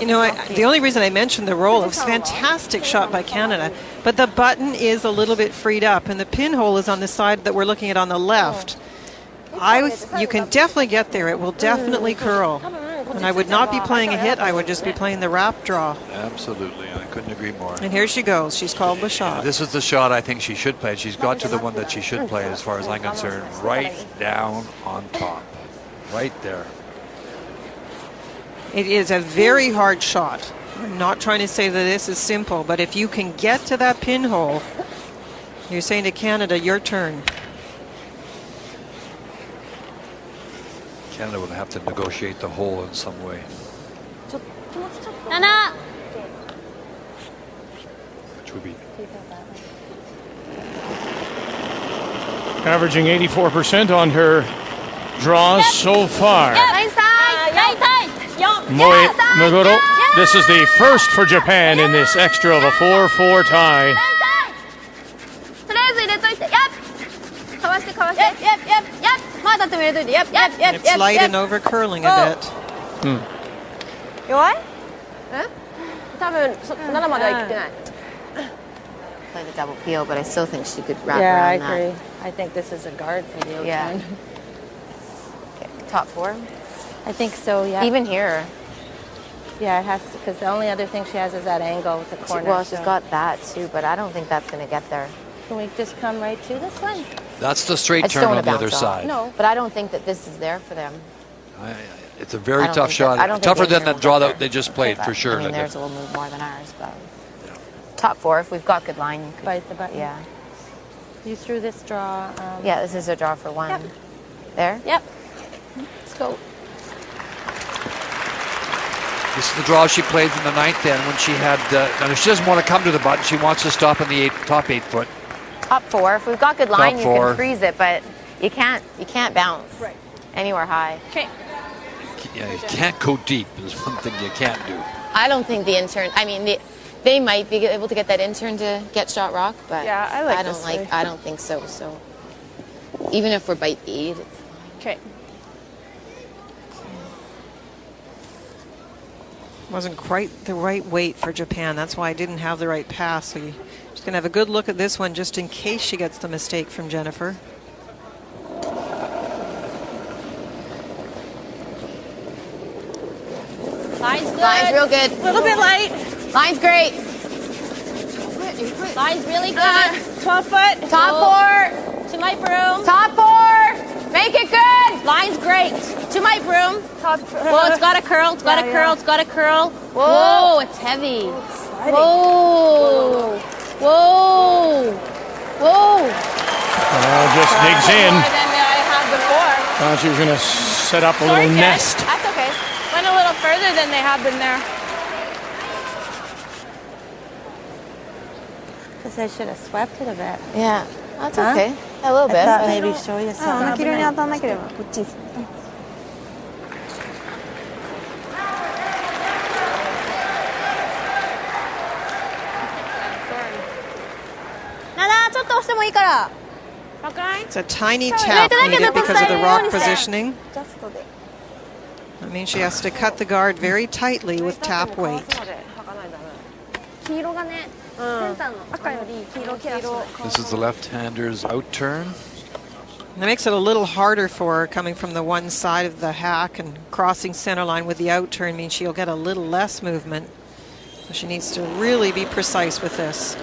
You know, the only reason I mentioned the roll, it was a fantastic shot by Canada, but the button is a little bit freed up, and the pinhole is on the side that we're looking at on the left. You can definitely get there. It will definitely curl. And I would not be playing a hit. I would just be playing the wrap draw. Absolutely, I couldn't agree more. And here she goes. She's called the shot. This is the shot I think she should play. She's got to the one that she should play as far as I'm concerned. Right down on top. Right there. It is a very hard shot. I'm not trying to say that this is simple, but if you can get to that pinhole, you're saying to Canada, your turn. Canada would have to negotiate the hole in some way. 7 Which would be Averaging 84% on her draws so far. Meguro, this is the first for Japan in this extra of a 4-4 tie. とりあえず入れといて。かわしてかわして。まだっても入れといて。It's light and over curling a bit. 弱い？多分7までは行ってない。 Play the double peel, but I still think she could wrap Yeah, I around that. agree. I think this is a guard for the Yeah. O-turn. Okay, top 4. I think so, yeah. Even here. Yeah, it has to, because the only other thing she has is that angle with the corner. Well, she's so. got that too, but I don't think that's going to get there. Can we just come right to this one? that's the I straight just turn don't on want the to other bounce off. side. No, but I don't think that this is there for them. It's a very I don't tough think shot. that- I don't think Tougher the than the turn will draw get that there. they just played, But, for sure. I mean, theirs will move more than ours, but top 4. If we've got good line, you could, Bite the button. yeah, You threw this draw. yeah. This is a draw for 1. Yep. There. Yep. Let's go. This is the draw she played in the 9th end when she had. And she doesn't want to come to the button. She wants to stop in the top 8 foot. Top 4. If we've got good line, you 4. can freeze it, but you can't bounce anywhere high. Yeah, you can't go deep. Is one thing you can't do. I don't think the intern. I mean, they might be able to get that intern to get shot rock, but Yeah, I like I don't this like. way. I don't think so. So even if we're bite the 8, it's Okay. Wasn't quite the right weight for Japan. That's why I didn't have the right pass. So you're just going to have a good look at this one just in case she gets the mistake from Jennifer. Line's good. line's real good. A little bit light. Line's great. Line's really good. 12 foot. Top 4. To my broom. Top 4. Make it good. Line's great. To my broom. Whoa, it's got a curl. It's got a curl. It's got a curl. Whoa, it's heavy. Whoa. Whoa. Whoa. Just digs in. More than I had before. Thought she was going to set up a little nest. That's okay. Went a further than they have been there. Guess I should have swept it a bit. Yeah, that's okay. A little bit. I thought but- maybe show you something. 黄色に当たんなければこっちちょっと押してもいいから It's a tiny tap needed because of the rock positioning. ジャストで That means she has to cut the guard very tightly with tap weight. 黄色がねセンターの赤より黄色ケアしない This is the left-hander's out turn. That makes it a little harder for her coming from the one side of the hack and crossing center line with the out turn means she'll get a little less movement. So she needs to really be precise with this.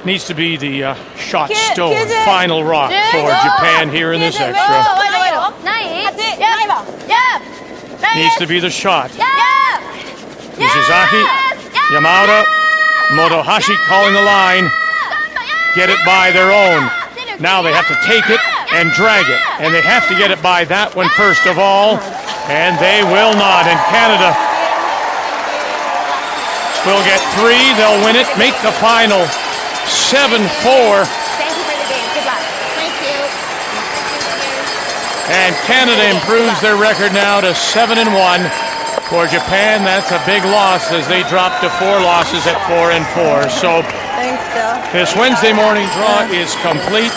Needs to be the shot stone final rock for Japan here in this extra. Needs to be the shot. Ishizaki, Yamada, Motohashi calling the line. Get it by their own. Now they have to take it and drag it. And they have to get it by that one first of all. And they will not. And Canada will get 3. They'll win it, make the final 7-4. Thank you for the game. Good luck. Thank you. And Canada improves their record now to 7-1. For Japan, that's a big loss as they drop to 4 losses at 4-4. So Thanks, Bill. this Wednesday morning draw is complete.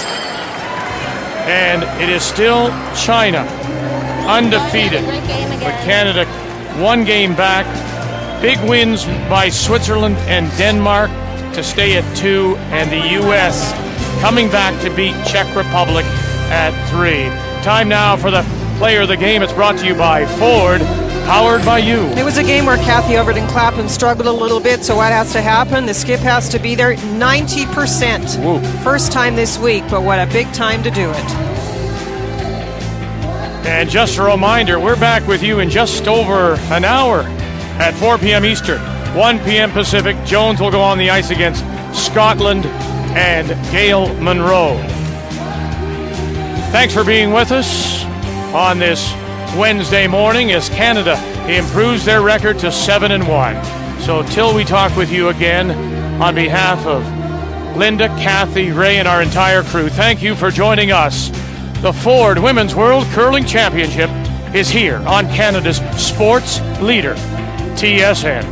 And it is still China, undefeated. But Canada 1 game back. Big wins by Switzerland and Denmark to stay at 2. And the U.S. coming back to beat Czech Republic at 3. Time now for the player of the game. It's brought to you by Ford. Powered by you. It was a game where Kathy Overton Clapham struggled a little bit, so what has to happen? The skip has to be there 90%. Whoa. First time this week, but what a big time to do it. And just a reminder, we're back with you in just over an hour at 4 p.m. Eastern, 1 p.m. Pacific. Jones will go on the ice against Scotland and Gail Monroe. Thanks for being with us on this Wednesday morning as Canada improves their record to 7-1. So till we talk with you again, on behalf of Linda, Kathy, Ray, and our entire crew, thank you for joining us. The Ford Women's World Curling Championship is here on Canada's sports leader, TSN.